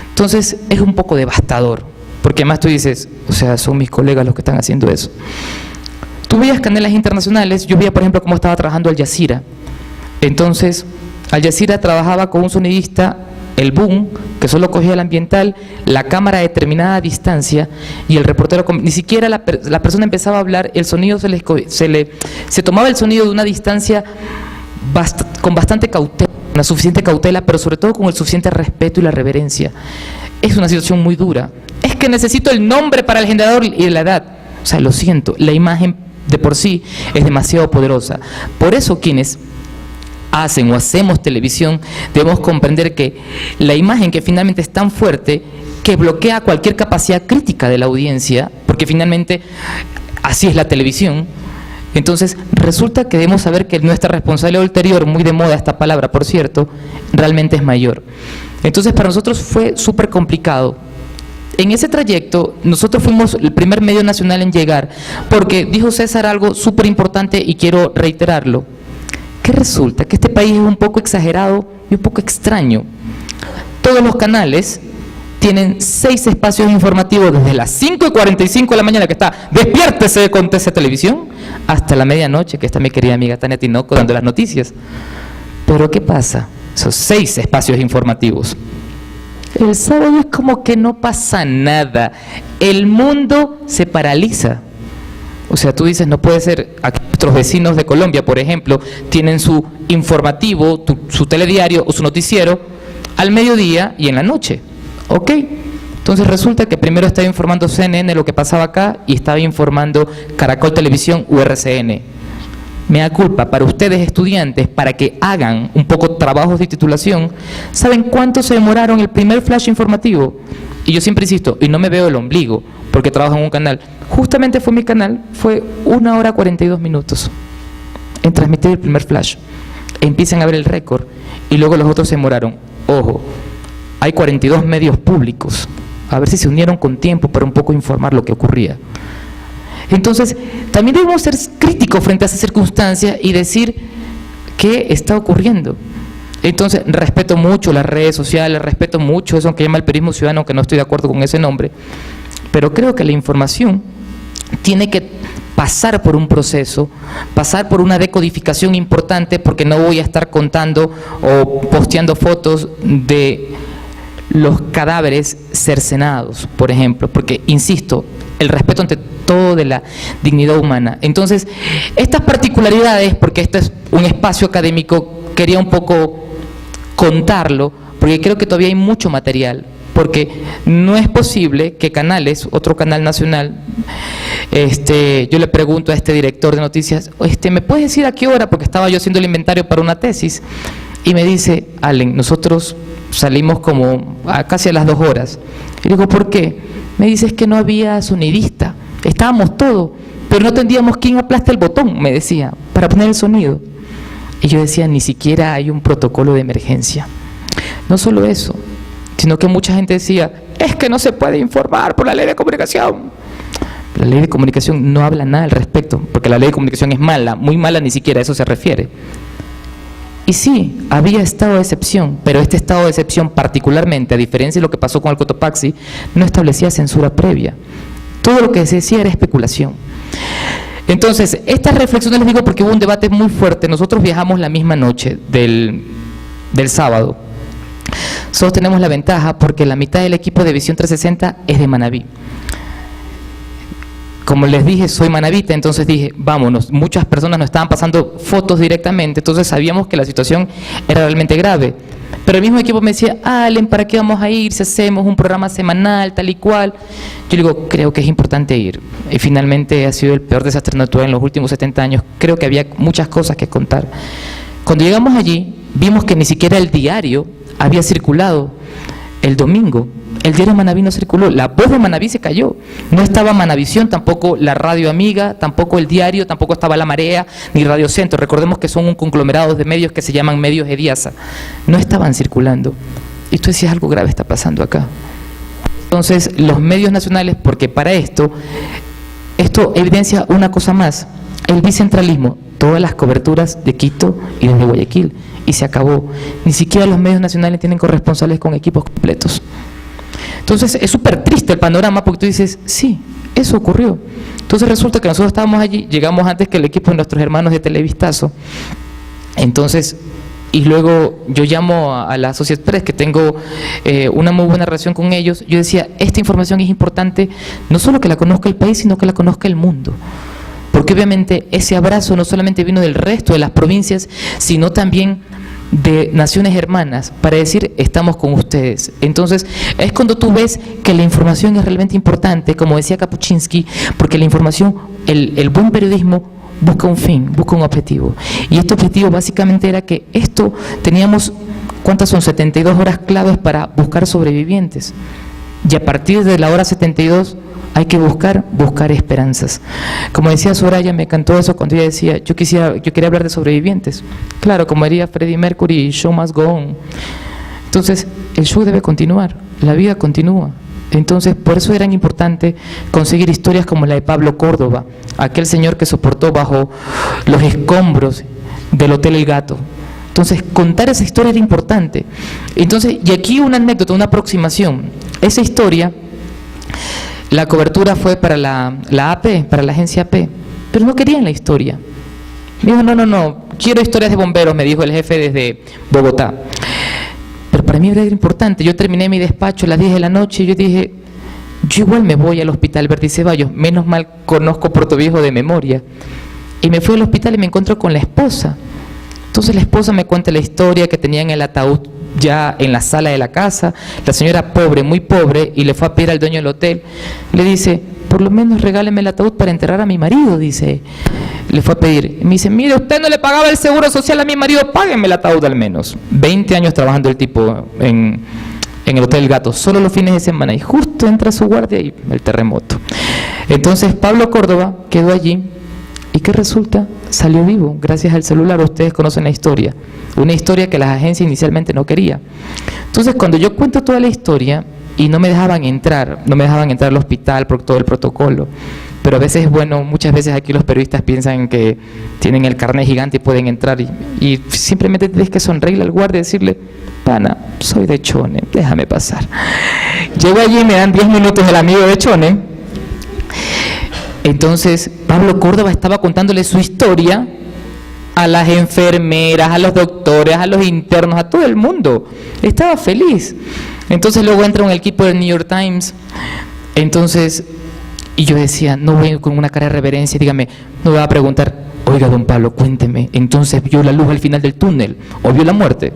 Entonces es un poco devastador, porque además tú dices, o sea, son mis colegas los que están haciendo eso. Tú veías canales internacionales, yo veía por ejemplo cómo estaba trabajando Al Jazeera. Entonces, Al Jazeera trabajaba con un sonidista, el boom, que solo cogía el ambiental, la cámara a determinada distancia, y el reportero, ni siquiera la persona empezaba a hablar, el sonido se tomaba el sonido de una distancia con bastante cautela, una suficiente cautela, pero sobre todo con el suficiente respeto y la reverencia. Es una situación muy dura. Es que necesito el nombre para el generador y la edad. O sea, lo siento, la imagen de por sí es demasiado poderosa. Por eso quienes hacen o hacemos televisión debemos comprender que la imagen, que finalmente es tan fuerte que bloquea cualquier capacidad crítica de la audiencia, porque finalmente así es la televisión. Entonces, resulta que debemos saber que nuestra responsabilidad ulterior, muy de moda esta palabra, por cierto, realmente es mayor. Entonces, para nosotros fue súper complicado. En ese trayecto, nosotros fuimos el primer medio nacional en llegar, porque dijo César algo súper importante y quiero reiterarlo, que resulta que este país es un poco exagerado y un poco extraño. Todos los canales tienen 6 espacios informativos desde las 5:45 de la mañana, que está despiértese con TC Televisión, hasta la medianoche, que está mi querida amiga Tania Tinoco dando las noticias. Pero ¿qué pasa? Esos 6 espacios informativos. El sábado es como que no pasa nada. El mundo se paraliza. O sea, tú dices, no puede ser. Aquí nuestros vecinos de Colombia, por ejemplo, tienen su informativo, su telediario o su noticiero al mediodía y en la noche. ¿Ok? Entonces resulta que primero estaba informando CNN lo que pasaba acá y estaba informando Caracol Televisión u RCN. Me da culpa para ustedes estudiantes, para que hagan un poco trabajos de titulación. ¿Saben cuánto se demoraron el primer flash informativo? Y yo siempre insisto, y no me veo el ombligo, porque trabajo en un canal. Justamente fue mi canal, fue 1 hora 42 minutos en transmitir el primer flash. Empiezan a ver el récord y luego los otros se demoraron. Ojo, hay 42 medios públicos. A ver si se unieron con tiempo para un poco informar lo que ocurría. Entonces, también debemos ser críticos frente a esa circunstancia y decir qué está ocurriendo. Entonces, respeto mucho las redes sociales, respeto mucho eso que llama el periodismo ciudadano, aunque no estoy de acuerdo con ese nombre, pero creo que la información tiene que pasar por un proceso, pasar por una decodificación importante, porque no voy a estar contando o posteando fotos de los cadáveres cercenados, por ejemplo, porque, insisto, el respeto ante todo de la dignidad humana. Entonces, estas particularidades, porque este es un espacio académico, quería un poco contarlo, porque creo que todavía hay mucho material, porque no es posible que canales, otro canal nacional, yo le pregunto a este director de noticias, ¿me puedes decir a qué hora? Porque estaba yo haciendo el inventario para una tesis. Y me dice, Allen, nosotros salimos como casi a las 2 horas. Y digo, ¿por qué? Me dice, es que no había sonidista. Estábamos todos, pero no entendíamos quién aplasta el botón, me decía, para poner el sonido. Y yo decía, ni siquiera hay un protocolo de emergencia. No solo eso, sino que mucha gente decía, es que no se puede informar por la ley de comunicación. La ley de comunicación no habla nada al respecto, porque la ley de comunicación es mala, muy mala, ni siquiera a eso se refiere. Y sí, había estado de excepción, pero este estado de excepción particularmente, a diferencia de lo que pasó con el Cotopaxi, no establecía censura previa. Todo lo que se decía era especulación. Entonces, estas reflexiones les digo porque hubo un debate muy fuerte. Nosotros viajamos la misma noche del sábado. Nosotros tenemos la ventaja porque la mitad del equipo de Visión 360 es de Manabí. Como les dije, soy manabita, entonces dije, vámonos. Muchas personas nos estaban pasando fotos directamente, entonces sabíamos que la situación era realmente grave. Pero el mismo equipo me decía, Allen, ¿para qué vamos a ir si hacemos un programa semanal, tal y cual? Yo digo, creo que es importante ir. Y finalmente ha sido el peor desastre natural en los últimos 70 años. Creo que había muchas cosas que contar. Cuando llegamos allí, vimos que ni siquiera el diario había circulado el domingo. El diario Manabí no circuló, la voz de Manabí se cayó. No estaba Manavisión, tampoco la radio amiga, tampoco el diario, tampoco estaba La Marea, ni Radio Centro. Recordemos que son un conglomerado de medios que se llaman medios Ediasa. No estaban circulando. Y tú decías, algo grave está pasando acá. Entonces, los medios nacionales, porque para esto evidencia una cosa más, el bicentralismo, todas las coberturas de Quito y desde Guayaquil, y se acabó. Ni siquiera los medios nacionales tienen corresponsales con equipos completos. Entonces es súper triste el panorama porque tú dices, sí, eso ocurrió. Entonces resulta que nosotros estábamos allí, llegamos antes que el equipo de nuestros hermanos de Televistazo. Entonces, y luego yo llamo a la Associated Press, que tengo una muy buena relación con ellos. Yo decía, esta información es importante, no solo que la conozca el país, sino que la conozca el mundo. Porque obviamente ese abrazo no solamente vino del resto de las provincias, sino también de naciones hermanas, para decir, estamos con ustedes. Entonces, es cuando tú ves que la información es realmente importante, como decía Kapuczynski, porque la información, el buen periodismo busca un fin, busca un objetivo. Y este objetivo básicamente era que teníamos, ¿cuántas son? 72 horas claves para buscar sobrevivientes. Y a partir de la hora 72 hay que buscar esperanzas. Como decía Soraya, me encantó eso cuando ella decía, yo quería hablar de sobrevivientes. Claro, como diría Freddie Mercury, show must go on. Entonces, el show debe continuar, la vida continúa. Entonces, por eso era importante conseguir historias como la de Pablo Córdoba, aquel señor que soportó bajo los escombros del Hotel El Gato. Entonces, contar esa historia era importante. Entonces, y aquí una anécdota, una aproximación. Esa historia, la cobertura fue para la AP, para la agencia AP, pero no querían la historia. Me dijo, no, quiero historias de bomberos, me dijo el jefe desde Bogotá. Pero para mí era importante. Yo terminé mi despacho a las 10 de la noche y yo dije, yo igual me voy al hospital Verdi Ceballos, menos mal conozco Puerto Viejo de memoria. Y me fui al hospital y me encuentro con la esposa. Entonces la esposa me cuenta la historia que tenía en el ataúd ya en la sala de la casa, la señora pobre, muy pobre, y le fue a pedir al dueño del hotel, le dice, por lo menos regáleme el ataúd para enterrar a mi marido, dice, le fue a pedir, y me dice, mire, usted no le pagaba el seguro social a mi marido, páguenme el ataúd al menos. 20 años trabajando el tipo en el Hotel Gato, solo los fines de semana, y justo entra su guardia y el terremoto. Entonces Pablo Córdoba quedó allí, ¿y qué resulta? Salió vivo, gracias al celular. Ustedes conocen la historia, una historia que las agencias inicialmente no querían. Entonces, cuando yo cuento toda la historia, y no me dejaban entrar al hospital por todo el protocolo, pero a veces, bueno, muchas veces aquí los periodistas piensan que tienen el carnet gigante y pueden entrar, y simplemente tienes que sonreírle al guardia y decirle, pana, soy de Chone, déjame pasar. Llego allí y me dan 10 minutos el amigo de Chone. Entonces, Pablo Córdoba estaba contándole su historia a las enfermeras, a los doctores, a los internos, a todo el mundo. Estaba feliz. Entonces luego entra un equipo del New York Times. Entonces, y yo decía, no voy con una cara de reverencia, dígame, no me va a preguntar, oiga, don Pablo, cuénteme, entonces vio la luz al final del túnel, o vio la muerte.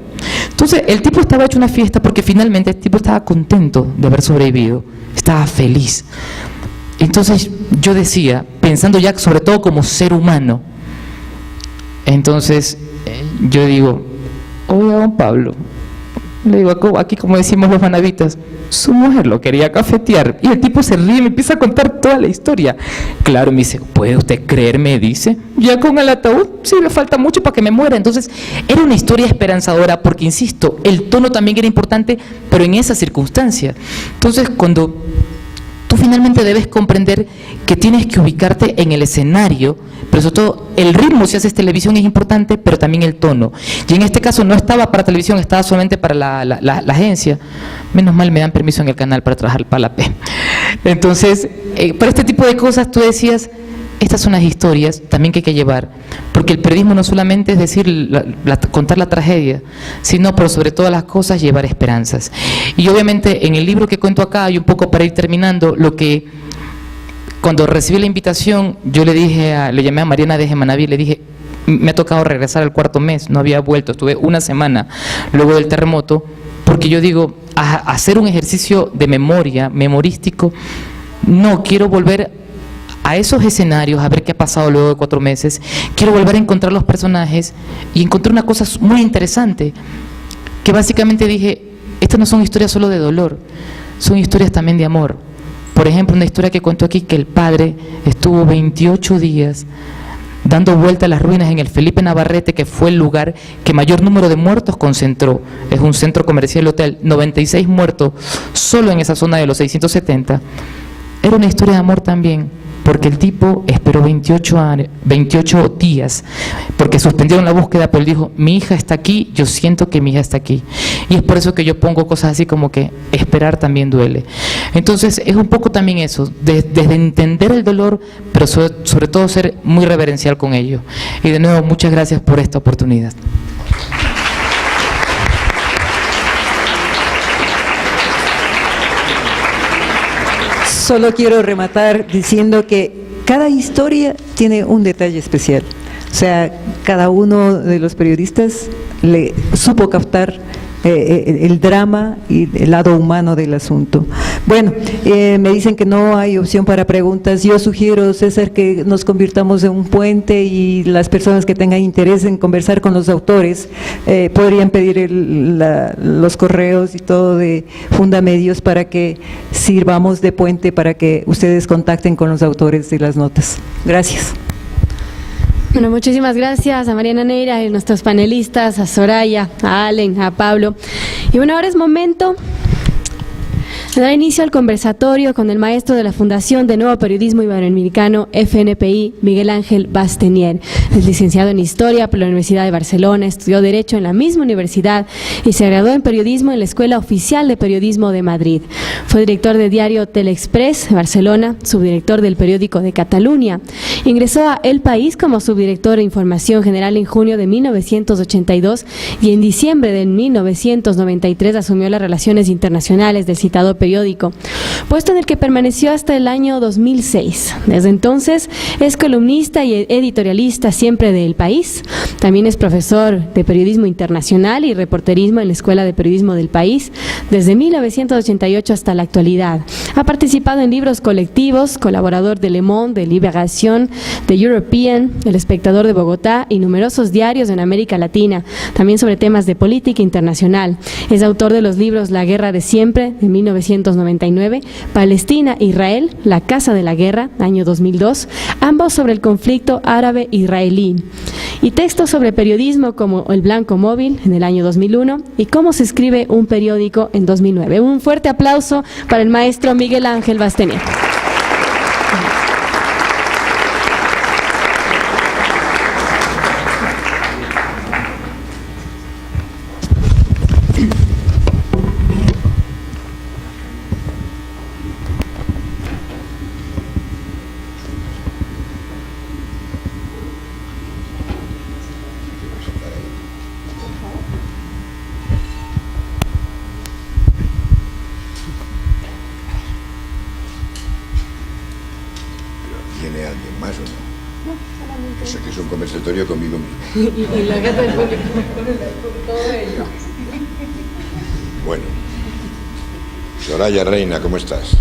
Entonces, el tipo estaba hecho una fiesta porque finalmente el tipo estaba contento de haber sobrevivido, estaba feliz. Entonces yo decía, pensando ya sobre todo como ser humano, entonces yo digo, oiga, don Pablo, le digo, aquí como decimos los manavitas, su mujer lo quería cafetear, y el tipo se ríe y me empieza a contar toda la historia. Claro, me dice, ¿puede usted creerme? Dice, ya con el ataúd, sí, le falta mucho para que me muera. Entonces, era una historia esperanzadora, porque insisto, el tono también era importante, pero en esa circunstancia. Entonces, cuando tú finalmente debes comprender que tienes que ubicarte en el escenario, pero sobre todo el ritmo, si haces televisión, es importante, pero también el tono. Y en este caso no estaba para televisión, estaba solamente para la agencia. Menos mal me dan permiso en el canal para trabajar para la P. Entonces, para este tipo de cosas tú decías, estas son las historias también que hay que llevar, porque el periodismo no solamente es decir, contar la tragedia, sino, pero sobre todas las cosas, llevar esperanzas. Y obviamente en el libro que cuento acá, y un poco para ir terminando, lo que cuando recibí la invitación, yo le llamé a Mariana desde Manaví, le dije, me ha tocado regresar al 4º mes, no había vuelto, estuve una semana luego del terremoto, porque yo digo, a hacer un ejercicio de memoria, memorístico, no quiero volver a esos escenarios, a ver qué ha pasado luego de 4 meses, quiero volver a encontrar los personajes, y encontré una cosa muy interesante, que básicamente dije, estas no son historias solo de dolor, son historias también de amor. Por ejemplo, una historia que cuento aquí, que el padre estuvo 28 días dando vuelta a las ruinas en el Felipe Navarrete, que fue el lugar que mayor número de muertos concentró. Es un centro comercial hotel, 96 muertos solo en esa zona de los 670. Era una historia de amor también, porque el tipo esperó 28 días, porque suspendieron la búsqueda, pero él dijo, mi hija está aquí, yo siento que mi hija está aquí. Y es por eso que yo pongo cosas así como que esperar también duele. Entonces es un poco también eso, desde entender el dolor, pero sobre todo ser muy reverencial con ello. Y de nuevo, muchas gracias por esta oportunidad. Solo quiero rematar diciendo que cada historia tiene un detalle especial. O sea, cada uno de los periodistas le supo captar el drama y el lado humano del asunto. Bueno, me dicen que no hay opción para preguntas. Yo sugiero, César, que nos convirtamos en un puente, y las personas que tengan interés en conversar con los autores podrían pedir los correos y todo de Fundamedios para que sirvamos de puente para que ustedes contacten con los autores de las notas. Gracias. Bueno, muchísimas gracias a Mariana Neira, a nuestros panelistas, a Soraya, a Allen, a Pablo. Y bueno, ahora es momento de dar inicio al conversatorio con el maestro de la Fundación de Nuevo Periodismo Iberoamericano, FNPI, Miguel Ángel Bastenier. Es licenciado en Historia por la Universidad de Barcelona, estudió Derecho en la misma universidad y se graduó en Periodismo en la Escuela Oficial de Periodismo de Madrid. Fue director de diario Telexpress Barcelona, subdirector del periódico de Cataluña. Ingresó a El País como subdirector de Información General en junio de 1982 y en diciembre de 1993 asumió las relaciones internacionales del citado periódico, puesto en el que permaneció hasta el año 2006. Desde entonces es columnista y editorialista siempre de El País. También es profesor de Periodismo Internacional y Reporterismo en la Escuela de Periodismo del País desde 1988 hasta la actualidad. Ha participado en libros colectivos, colaborador de Le Monde, de Liberación, de European, El Espectador de Bogotá y numerosos diarios en América Latina, también sobre temas de política internacional. Es autor de los libros La Guerra de Siempre, de 1999, Palestina, Israel, La Casa de la Guerra, año 2002, ambos sobre el conflicto árabe-israelí, y textos sobre periodismo como El Blanco Móvil, en el año 2001, y Cómo se escribe un periódico, en 2009. Un fuerte aplauso para el maestro Miguel Ángel Bastenier. ¿Viene alguien más o no? No, solamente. O sea que es un conversatorio conmigo mismo. Y la gata del público, todo ello. Bueno. Soraya Reina, ¿cómo estás?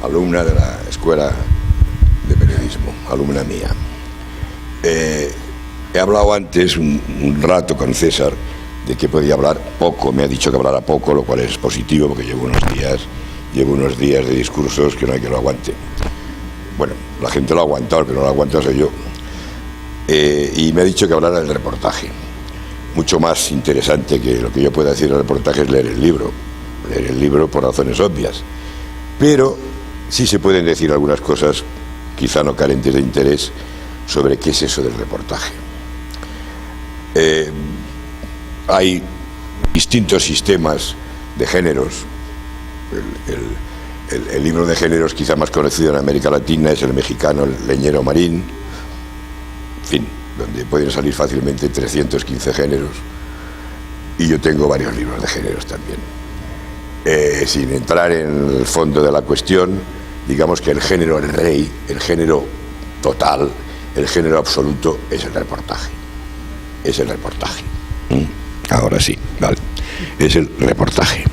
Alumna de la Escuela periodismo, alumna mía. He hablado antes un rato con César de que podía hablar poco, me ha dicho que hablara poco, lo cual es positivo porque llevo unos días de discursos que no hay que lo aguante. Bueno, la gente lo ha aguantado, el que no lo aguanta soy yo. Y me ha dicho que hablara del reportaje. Mucho más interesante que lo que yo pueda decir del reportaje es leer el libro por razones obvias. Pero sí se pueden decir algunas cosas, quizá no carentes de interés, sobre qué es eso del reportaje. Hay distintos sistemas de géneros. El libro de géneros quizá más conocido en América Latina es el mexicano, el Leñero Marín, en fin, donde pueden salir fácilmente 315 géneros, y yo tengo varios libros de géneros también. Sin entrar en el fondo de la cuestión, digamos que el género rey, el género total, el género absoluto es el reportaje. Es el reportaje. Ahora sí, vale. Es el reportaje.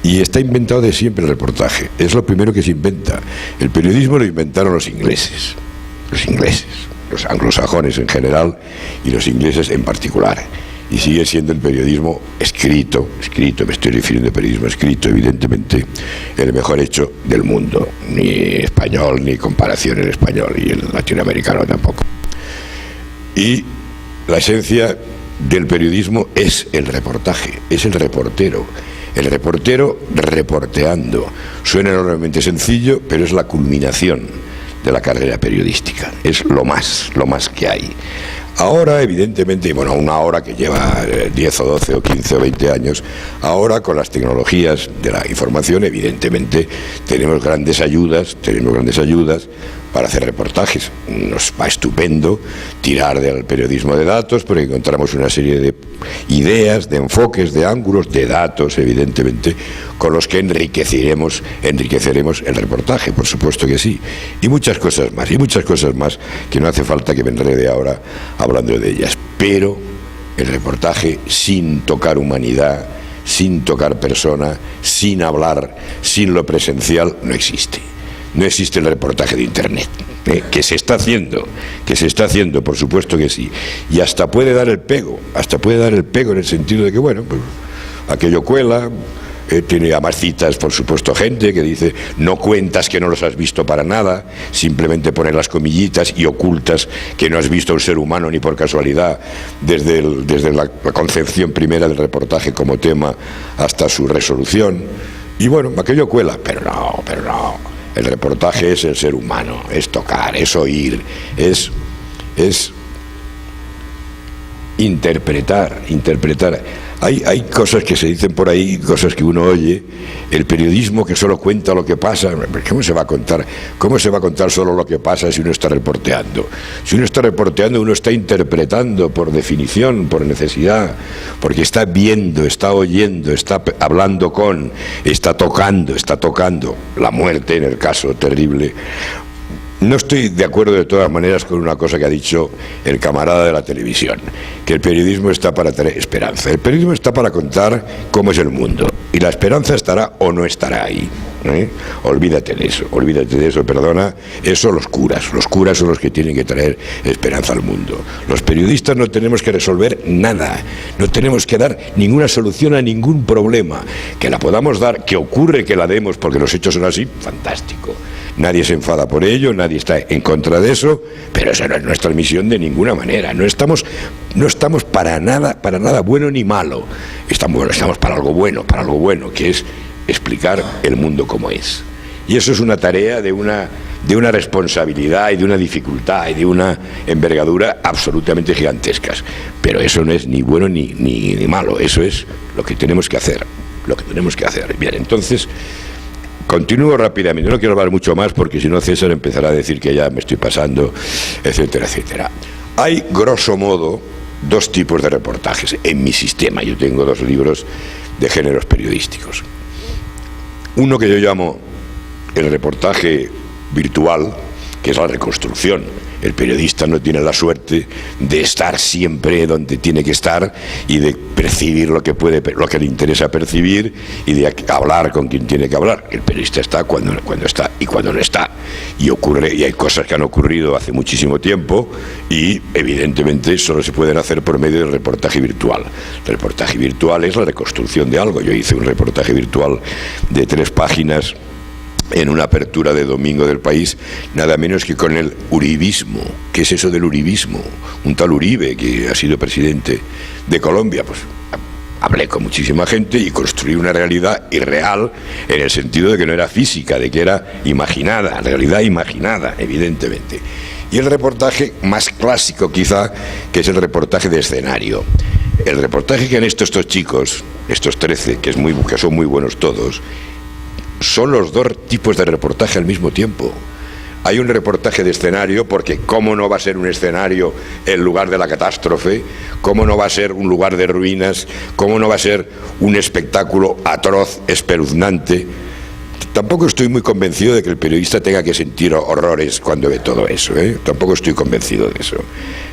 Y está inventado de siempre el reportaje. Es lo primero que se inventa. El periodismo lo inventaron los ingleses, los anglosajones en general y los ingleses en particular. Y sigue siendo el periodismo escrito, me estoy refiriendo al periodismo escrito, evidentemente, el mejor hecho del mundo. Ni español, ni comparación en español, y el latinoamericano tampoco. Y la esencia del periodismo es el reportaje, es el reportero reporteando. Suena enormemente sencillo, pero es la culminación de la carrera periodística, es lo más que hay. Ahora, evidentemente, bueno, una hora que lleva 10 o 12 o 15 o 20 años, ahora con las tecnologías de la información, evidentemente, tenemos grandes ayudas para hacer reportajes. Nos va estupendo tirar del periodismo de datos, porque encontramos una serie de ideas, de enfoques, de ángulos, de datos, evidentemente, con los que enriqueceremos el reportaje, por supuesto que sí. Y muchas cosas más que no hace falta que me enrede ahora hablando de ellas. Pero el reportaje sin tocar humanidad, sin tocar persona, sin hablar, sin lo presencial, no existe. No existe el reportaje de Internet, que se está haciendo, por supuesto que sí, y hasta puede dar el pego en el sentido de que, bueno, pues aquello cuela, tiene a más citas, por supuesto, gente que dice, no cuentas que no los has visto para nada, simplemente pones las comillitas y ocultas que no has visto a un ser humano ni por casualidad, desde la concepción primera del reportaje como tema hasta su resolución, y bueno, aquello cuela, pero no. El reportaje es el ser humano, es tocar, es oír, es interpretar. Hay cosas que se dicen por ahí, cosas que uno oye. El periodismo que solo cuenta lo que pasa, ¿cómo se va a contar solo lo que pasa si uno está reporteando? Si uno está reporteando, uno está interpretando por definición, por necesidad, porque está viendo, está oyendo, está hablando con, está tocando la muerte, en el caso terrible. No estoy de acuerdo de todas maneras con una cosa que ha dicho el camarada de la televisión, que el periodismo está para tener esperanza. El periodismo está para contar cómo es el mundo, y la esperanza estará o no estará ahí. Olvídate de eso, perdona. Eso los curas son los que tienen que traer esperanza al mundo. Los periodistas no tenemos que resolver nada, no tenemos que dar ninguna solución a ningún problema. Que la podamos dar, que ocurre que la demos porque los hechos son así, fantástico. Nadie se enfada por ello, nadie está en contra de eso, pero esa no es nuestra misión de ninguna manera. No estamos para nada bueno ni malo. Estamos para algo bueno, que es explicar el mundo como es. Y eso es una tarea de una responsabilidad y de una dificultad y de una envergadura absolutamente gigantescas. Pero eso no es ni bueno ni malo, eso es lo que tenemos que hacer. Bien, entonces, continúo rápidamente, no quiero hablar mucho más porque si no César empezará a decir que ya me estoy pasando, etcétera, etcétera. Hay, grosso modo, dos tipos de reportajes en mi sistema. Yo tengo 2 libros de géneros periodísticos. Uno que yo llamo el reportaje virtual, que es la reconstrucción. El periodista no tiene la suerte de estar siempre donde tiene que estar y de percibir lo que le interesa percibir y de hablar con quien tiene que hablar. El periodista está cuando está y cuando no está. Y hay cosas que han ocurrido hace muchísimo tiempo y evidentemente solo se pueden hacer por medio del reportaje virtual. El reportaje virtual es la reconstrucción de algo. Yo hice un reportaje virtual de 3 páginas en una apertura de domingo del País, nada menos que con el uribismo. ¿Qué es eso del uribismo? Un tal Uribe, que ha sido presidente de Colombia. Pues hablé con muchísima gente y construí una realidad irreal, en el sentido de que no era física, de que era imaginada, realidad imaginada, evidentemente. Y el reportaje más clásico quizá, que es el reportaje de escenario. El reportaje que han hecho estos chicos, estos 13, que son muy buenos todos, son los 2 tipos de reportaje al mismo tiempo. Hay un reportaje de escenario, porque ¿cómo no va a ser un escenario el lugar de la catástrofe? ¿Cómo no va a ser un lugar de ruinas? ¿Cómo no va a ser un espectáculo atroz, espeluznante? Tampoco estoy muy convencido de que el periodista tenga que sentir horrores cuando ve todo eso, ¿eh? Tampoco estoy convencido de eso.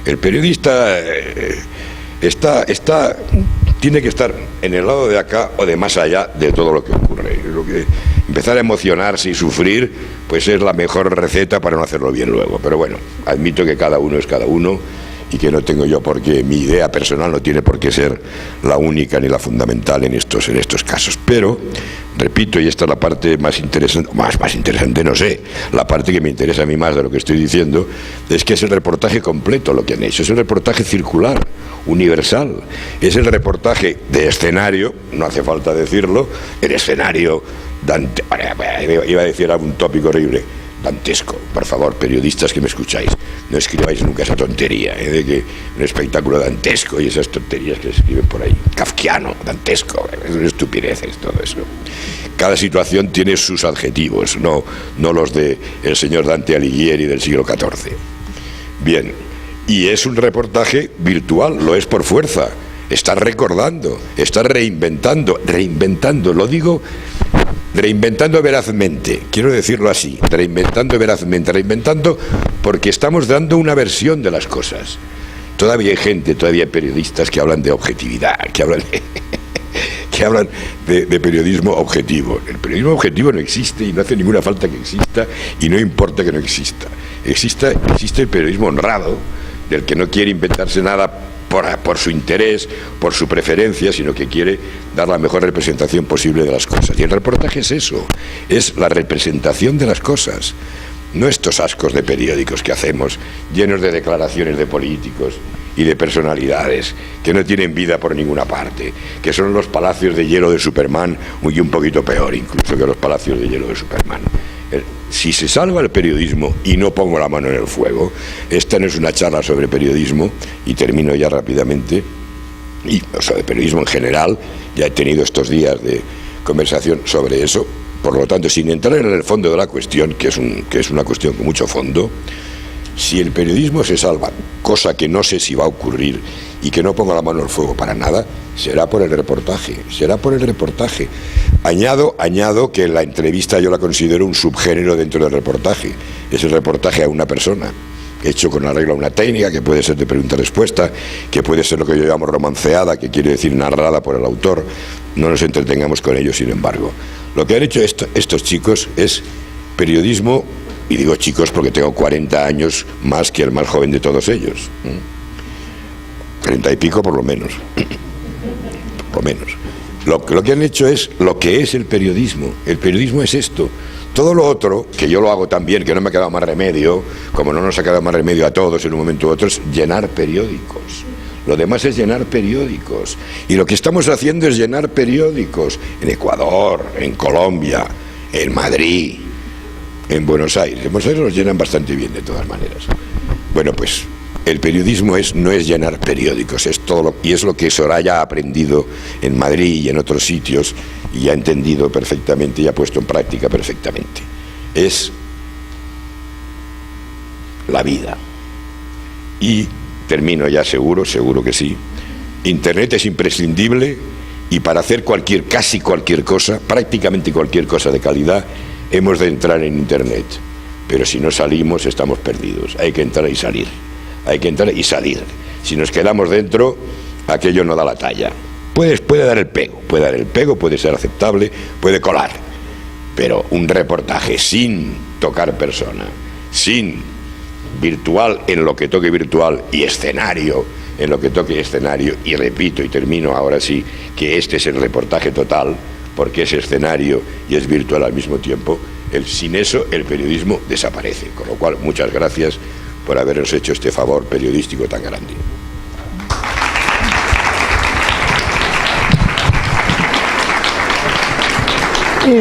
El periodista tiene que estar en el lado de acá o de más allá de todo lo que ocurre. Empezar a emocionarse y sufrir, pues es la mejor receta para no hacerlo bien luego. Pero bueno, admito que cada uno es cada uno y que no tengo yo por qué, mi idea personal no tiene por qué ser la única ni la fundamental en estos casos. Pero, repito, y esta es la parte más interesante, más interesante no sé, la parte que me interesa a mí más de lo que estoy diciendo, es que es el reportaje completo lo que han hecho, es el reportaje circular, universal, es el reportaje de escenario, no hace falta decirlo, el escenario iba a decir algún tópico horrible, dantesco. Por favor, periodistas que me escucháis, no escribáis nunca esa tontería, de que un espectáculo dantesco y esas tonterías que se escriben por ahí, kafkiano, dantesco, es una estupidez todo eso. Cada situación tiene sus adjetivos, no los de el señor Dante Alighieri del siglo XIV. Bien, y es un reportaje virtual, lo es por fuerza. Está recordando, está reinventando, lo digo, reinventando verazmente, quiero decirlo así, reinventando verazmente, reinventando porque estamos dando una versión de las cosas. Todavía hay gente, todavía hay periodistas que hablan de objetividad, que hablan de periodismo objetivo. El periodismo objetivo no existe y no hace ninguna falta que exista y no importa que no exista. Existe el periodismo honrado, del que no quiere inventarse nada por su interés, por su preferencia, sino que quiere dar la mejor representación posible de las cosas. Y el reportaje es eso, es la representación de las cosas, no estos ascos de periódicos que hacemos, llenos de declaraciones de políticos y de personalidades que no tienen vida por ninguna parte, que son los palacios de hielo de Superman, y un poquito peor incluso que los palacios de hielo de Superman. Si se salva el periodismo, y no pongo la mano en el fuego, esta no es una charla sobre periodismo, y termino ya rápidamente, o sea, de periodismo en general, ya he tenido estos días de conversación sobre eso, por lo tanto, sin entrar en el fondo de la cuestión, que es una cuestión con mucho fondo, si el periodismo se salva, cosa que no sé si va a ocurrir y que no ponga la mano en el fuego para nada, será por el reportaje. Añado que la entrevista yo la considero un subgénero dentro del reportaje. Es el reportaje a una persona, hecho con arreglo a una técnica, que puede ser de pregunta-respuesta, que puede ser lo que yo llamo romanceada, que quiere decir narrada por el autor. No nos entretengamos con ello, sin embargo. Lo que han hecho estos chicos es periodismo. Y digo chicos porque tengo 40 años más que el más joven de todos ellos. 30 y pico por lo menos. Por lo menos. Lo que han hecho es lo que es el periodismo. El periodismo es esto. Todo lo otro, que yo lo hago también, que no me ha quedado más remedio, como no nos ha quedado más remedio a todos en un momento u otro, es llenar periódicos. Lo demás es llenar periódicos. Y lo que estamos haciendo es llenar periódicos en Ecuador, en Colombia, en Madrid, en Buenos Aires. En Buenos Aires los llenan bastante bien de todas maneras. Bueno, pues el periodismo no es llenar periódicos, es todo y es lo que Soraya ha aprendido en Madrid y en otros sitios y ha entendido perfectamente y ha puesto en práctica perfectamente. Es la vida. Y termino ya seguro que sí. Internet es imprescindible y para hacer casi cualquier cosa, prácticamente cualquier cosa de calidad, hemos de entrar en Internet. pero si no salimos estamos perdidos. Hay que entrar y salir, hay que entrar y salir. Si nos quedamos dentro, aquello no da la talla. Puede dar el pego, puede ser aceptable, puede colar, pero un reportaje sin tocar persona, sin virtual en lo que toque virtual y escenario en lo que toque escenario, y repito y termino ahora sí, que este es el reportaje total, porque es escenario y es virtual al mismo tiempo. Sin eso el periodismo desaparece, con lo cual muchas gracias por habernos hecho este favor periodístico tan grande.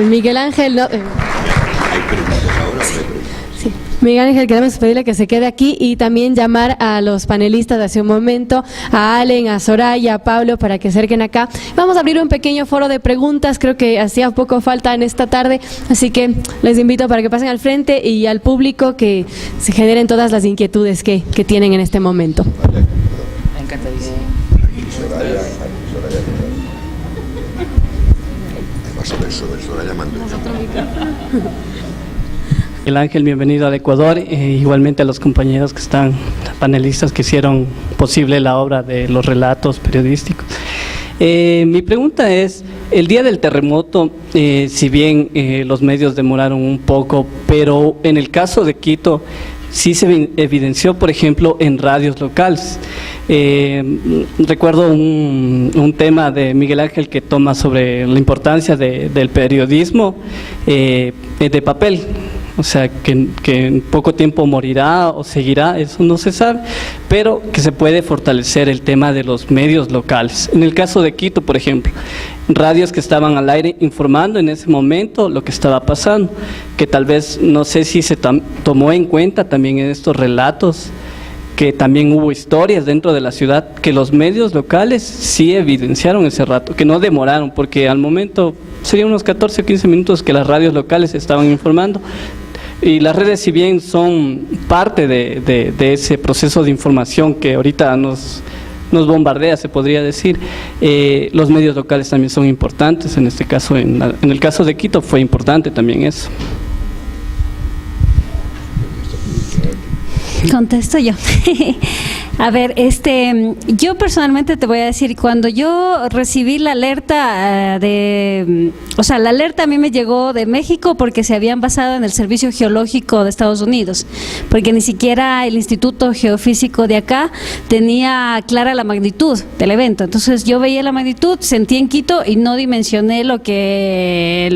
Miguel Ángel, ¿Hay preguntas ahora o no hay preguntas? sí. Miguel Ángel, queremos pedirle que se quede aquí y también llamar a los panelistas de hace un momento, a Allen, a Soraya, a Pablo, para que acerquen acá. Vamos a abrir un pequeño foro de preguntas, creo que hacía poco falta en esta tarde, así que les invito para que pasen al frente y al público que se generen todas las inquietudes que tienen en este momento. Encantadísimo. El Ángel, bienvenido al Ecuador, igualmente a los compañeros que están, panelistas que hicieron posible la obra de los relatos periodísticos. Mi pregunta es, el día del terremoto, si bien los medios demoraron un poco, pero en el caso de Quito sí se evidenció, por ejemplo, en radios locales. Recuerdo un tema de Miguel Ángel que toma sobre la importancia del periodismo de papel, o sea, que en poco tiempo morirá o seguirá, eso no se sabe, pero que se puede fortalecer el tema de los medios locales. En el caso de Quito, por ejemplo, radios que estaban al aire informando en ese momento lo que estaba pasando, que tal vez, no sé si se tomó en cuenta también en estos relatos, que también hubo historias dentro de la ciudad que los medios locales sí evidenciaron ese rato, que no demoraron, porque al momento serían unos 14 o 15 minutos que las radios locales estaban informando, y las redes, si bien son parte de ese proceso de información que ahorita nos bombardea, se podría decir, los medios locales también son importantes. En este caso, en el caso de Quito fue importante también eso. Contesto yo. A ver, yo personalmente te voy a decir, cuando yo recibí la alerta la alerta a mí me llegó de México porque se habían basado en el Servicio Geológico de Estados Unidos, porque ni siquiera el Instituto Geofísico de acá tenía clara la magnitud del evento. Entonces yo veía la magnitud, sentí en Quito y no dimensioné lo que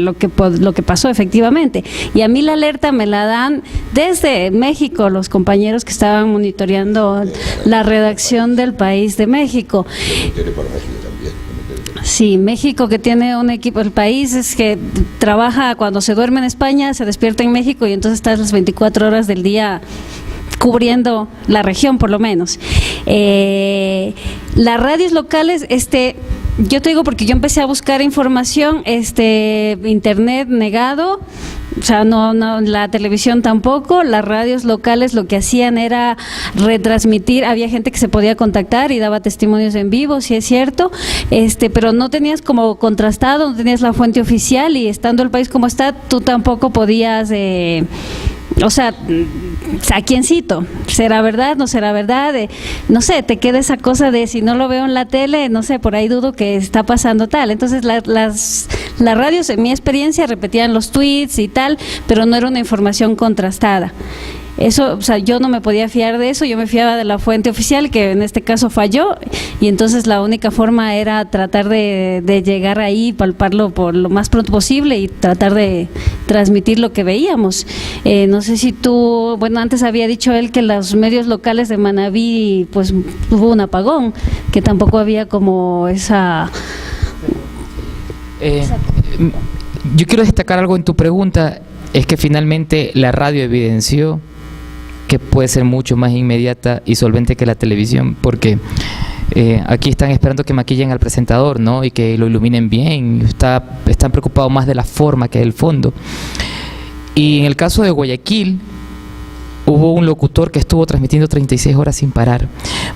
pasó efectivamente. Y a mí la alerta me la dan desde México los compañeros que estaban monitoreando la redacción del País de México. Sí, México, que tiene un equipo, el país es que trabaja cuando se duerme en España, se despierta en México y entonces estás las 24 horas del día cubriendo la región por lo menos. Las radios locales, yo te digo porque yo empecé a buscar información, internet negado, o sea, no, la televisión tampoco. Las radios locales lo que hacían era retransmitir, había gente que se podía contactar y daba testimonios en vivo, sí es cierto, pero no tenías como contrastado, no tenías la fuente oficial, y estando el país como está, tú tampoco podías, o sea, ¿a quién cito? ¿Será verdad? ¿No será verdad? No sé, te queda esa cosa de si no lo veo en la tele, no sé, por ahí dudo que está pasando tal. Entonces las radios, en mi experiencia, repetían los tweets y tal, pero no era una información contrastada. Eso, o sea, yo no me podía fiar de eso, yo me fiaba de la fuente oficial, que en este caso falló, y entonces la única forma era tratar de llegar ahí, palparlo por lo más pronto posible y tratar de transmitir lo que veíamos. No sé si tú, bueno, antes había dicho él que los medios locales de Manabí, pues hubo un apagón, que tampoco había como esa... Yo quiero destacar algo en tu pregunta, es que finalmente la radio evidenció que puede ser mucho más inmediata y solvente que la televisión, porque aquí están esperando que maquillen al presentador, ¿no? Y que lo iluminen bien, están preocupados más de la forma que del fondo. Y en el caso de Guayaquil, hubo un locutor que estuvo transmitiendo 36 horas sin parar,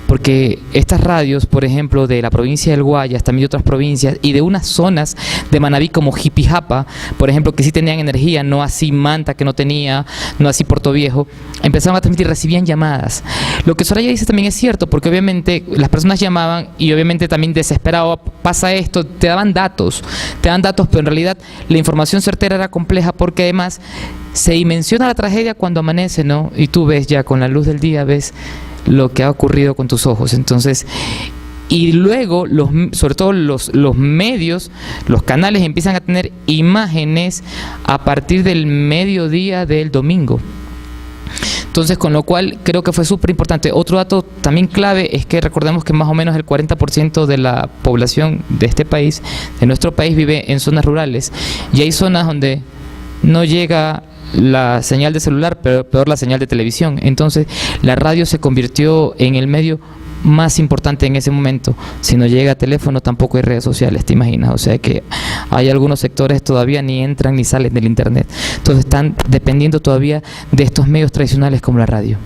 porque estas radios, por ejemplo, de la provincia del Guayas, también de otras provincias, y de unas zonas de Manabí como Jipijapa, por ejemplo, que sí tenían energía, no así Manta, que no tenía, no así Puerto Viejo, empezaron a transmitir, recibían llamadas. Lo que Soraya dice también es cierto, porque obviamente las personas llamaban y obviamente también desesperado, pasa esto, te daban datos, pero en realidad la información certera era compleja, porque además se dimensiona la tragedia cuando amanece, ¿no? Y tú ves ya con la luz del día, ves lo que ha ocurrido con tus ojos. Entonces, y luego, sobre todo los medios, los canales empiezan a tener imágenes a partir del mediodía del domingo. Entonces, con lo cual creo que fue súper importante. Otro dato también clave es que recordemos que más o menos el 40% de la población de este país, de nuestro país, vive en zonas rurales. Y hay zonas donde no llega la señal de celular, pero peor la señal de televisión. Entonces, la radio se convirtió en el medio más importante en ese momento. Si no llega teléfono, tampoco hay redes sociales, ¿te imaginas? O sea que hay algunos sectores todavía ni entran ni salen del internet. Entonces están dependiendo todavía de estos medios tradicionales como la radio.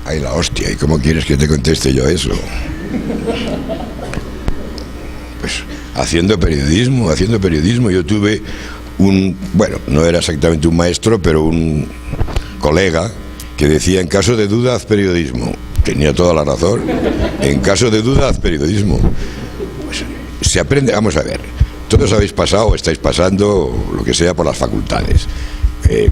Ay, la hostia, ¿y cómo quieres que te conteste yo eso? Pues haciendo periodismo, yo tuve bueno, no era exactamente un maestro, pero un colega que decía, en caso de duda, haz periodismo. Tenía toda la razón. En caso de duda, haz periodismo. Pues se aprende, vamos a ver, todos habéis pasado o estáis pasando, lo que sea, por las facultades.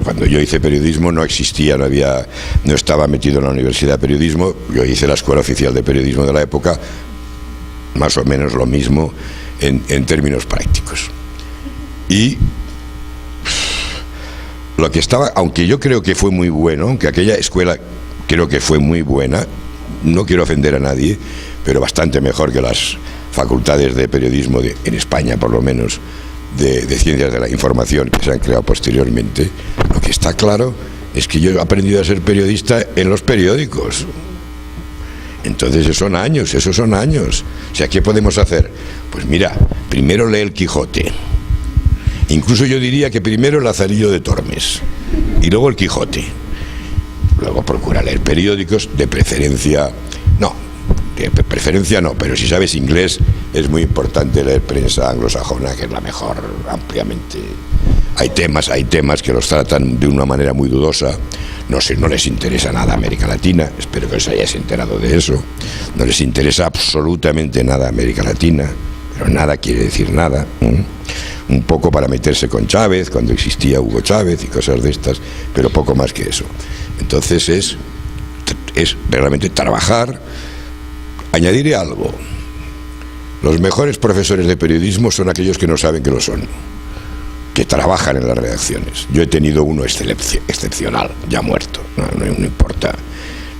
Cuando yo hice periodismo no existía, no estaba metido en la Universidad de Periodismo. Yo hice la Escuela Oficial de Periodismo de la época, más o menos lo mismo en términos prácticos. Y lo que estaba, aunque yo creo que fue muy bueno, aunque aquella escuela creo que fue muy buena, no quiero ofender a nadie, pero bastante mejor que las facultades de periodismo en España, por lo menos, de ciencias de la información que se han creado posteriormente. Lo que está claro es que yo he aprendido a ser periodista en los periódicos. Entonces esos son años. O sea, ¿qué podemos hacer? Pues mira, primero lee el Quijote. Incluso yo diría que primero el Lazarillo de Tormes y luego el Quijote. Luego procura leer periódicos, de preferencia no, pero si sabes inglés es muy importante leer prensa anglosajona, que es la mejor ampliamente. Hay temas que los tratan de una manera muy dudosa. No les interesa nada América Latina, espero que os hayáis enterado de eso. No les interesa absolutamente nada América Latina, pero nada quiere decir nada. Un poco para meterse con Chávez, cuando existía Hugo Chávez y cosas de estas, pero poco más que eso. Entonces es realmente trabajar. Añadiré algo. Los mejores profesores de periodismo son aquellos que no saben que lo son, que trabajan en las redacciones. Yo he tenido uno excepcional, ya muerto,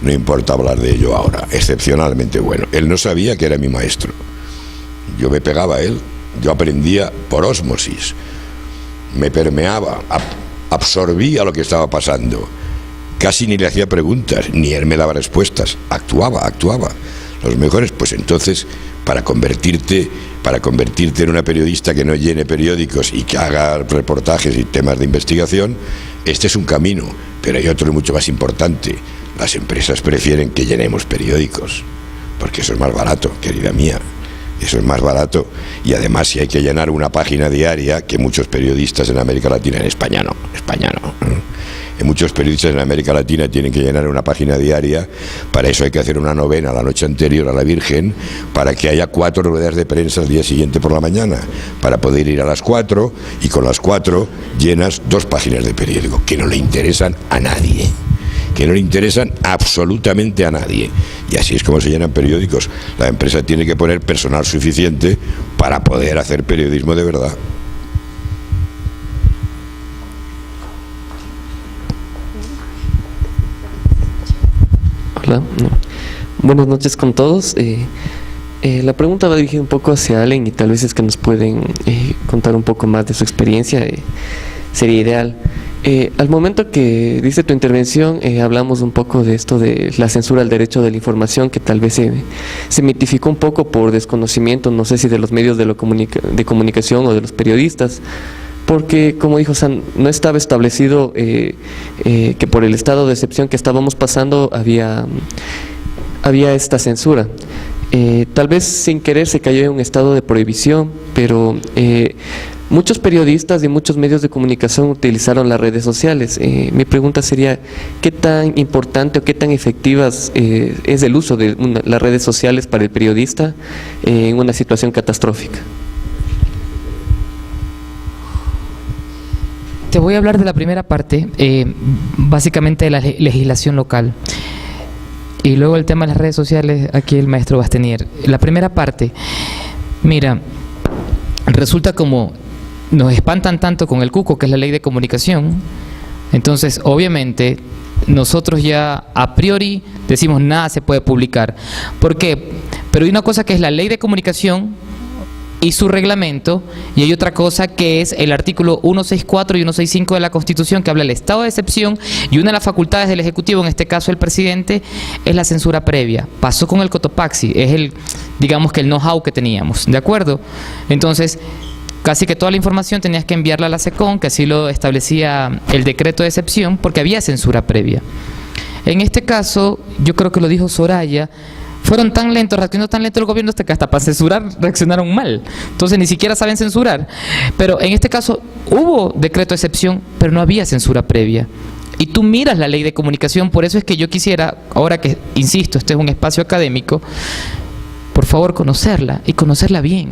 no importa hablar de ello ahora, excepcionalmente bueno. Él no sabía que era mi maestro. Yo me pegaba a él, yo aprendía por ósmosis, me permeaba, absorbía lo que estaba pasando. Casi ni le hacía preguntas, ni él me daba respuestas, actuaba. Los mejores, pues entonces, para convertirte en una periodista que no llene periódicos y que haga reportajes y temas de investigación, este es un camino, pero hay otro mucho más importante. Las empresas prefieren que llenemos periódicos, porque eso es más barato, querida mía. Eso es más barato, y además si hay que llenar una página diaria, que muchos periodistas en América Latina, en España no. Muchos periodistas en América Latina tienen que llenar una página diaria. Para eso hay que hacer una novena la noche anterior a la Virgen, para que haya 4 ruedas de prensa al día siguiente por la mañana, para poder ir a las 4, y con las 4 llenas 2 páginas de periódico que no le interesan a nadie, que no le interesan absolutamente a nadie. Y así es como se llenan periódicos. La empresa tiene que poner personal suficiente para poder hacer periodismo de verdad. Hola, buenas noches con todos. La pregunta va dirigida un poco hacia Allen y tal vez es que nos pueden contar un poco más de su experiencia, sería ideal. Al momento que dice tu intervención, hablamos un poco de esto de la censura al derecho de la información, que tal vez se mitificó un poco por desconocimiento, no sé si de los medios de comunicación o de los periodistas, porque, como dijo San, no estaba establecido que por el estado de excepción que estábamos pasando había esta censura. Tal vez sin querer se cayó en un estado de prohibición, pero muchos periodistas y muchos medios de comunicación utilizaron las redes sociales. Mi pregunta sería, ¿qué tan importante o qué tan efectivas es el uso de las redes sociales para el periodista en una situación catastrófica? Te voy a hablar de la primera parte, básicamente de la legislación local. Y luego el tema de las redes sociales, aquí el maestro Bastenier. La primera parte, mira, resulta como nos espantan tanto con el cuco, que es la ley de comunicación, entonces obviamente nosotros ya a priori decimos nada se puede publicar. ¿Por qué? Pero hay una cosa que es la ley de comunicación y su reglamento, y hay otra cosa que es el artículo 164 y 165 de la Constitución, que habla del estado de excepción, y una de las facultades del Ejecutivo, en este caso el presidente, es la censura previa. Pasó con el Cotopaxi, es el, digamos que el know-how que teníamos, ¿de acuerdo? Entonces, casi que toda la información tenías que enviarla a la SECON, que así lo establecía el decreto de excepción, porque había censura previa. En este caso, yo creo que lo dijo Soraya, fueron tan lentos, reaccionó tan lento el gobierno hasta que hasta para censurar reaccionaron mal. Entonces ni siquiera saben censurar. Pero en este caso hubo decreto de excepción, pero no había censura previa. Y tú miras la ley de comunicación, por eso es que yo quisiera, ahora que, insisto, este es un espacio académico, por favor conocerla y conocerla bien.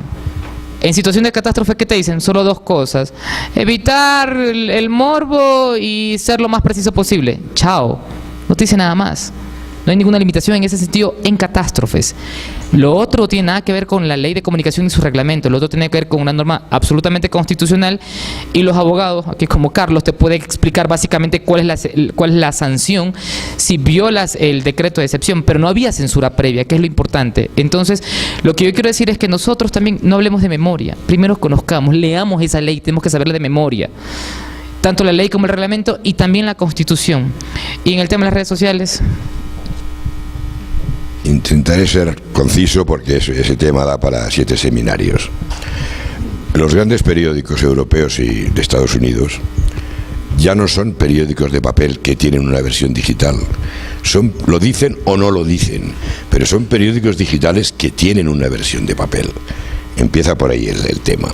En situación de catástrofe, ¿qué te dicen? Solo dos cosas: evitar el morbo y ser lo más preciso posible. Chao. No te dice nada más. No hay ninguna limitación en ese sentido en catástrofes. Lo otro tiene nada que ver con la ley de comunicación y su reglamento. Lo otro tiene que ver con una norma absolutamente constitucional, y los abogados, aquí como Carlos, te puede explicar básicamente cuál es la sanción si violas el decreto de excepción, pero no había censura previa, que es lo importante. Entonces, lo que yo quiero decir es que nosotros también no hablemos de memoria. Primero conozcamos, leamos esa ley, tenemos que saberla de memoria. Tanto la ley como el reglamento y también la Constitución. Y en el tema de las redes sociales... Intentaré ser conciso porque ese tema da para 7 seminarios. Los grandes periódicos europeos y de Estados Unidos ya no son periódicos de papel que tienen una versión digital. Lo dicen o no lo dicen, pero son periódicos digitales que tienen una versión de papel. Empieza por ahí el tema.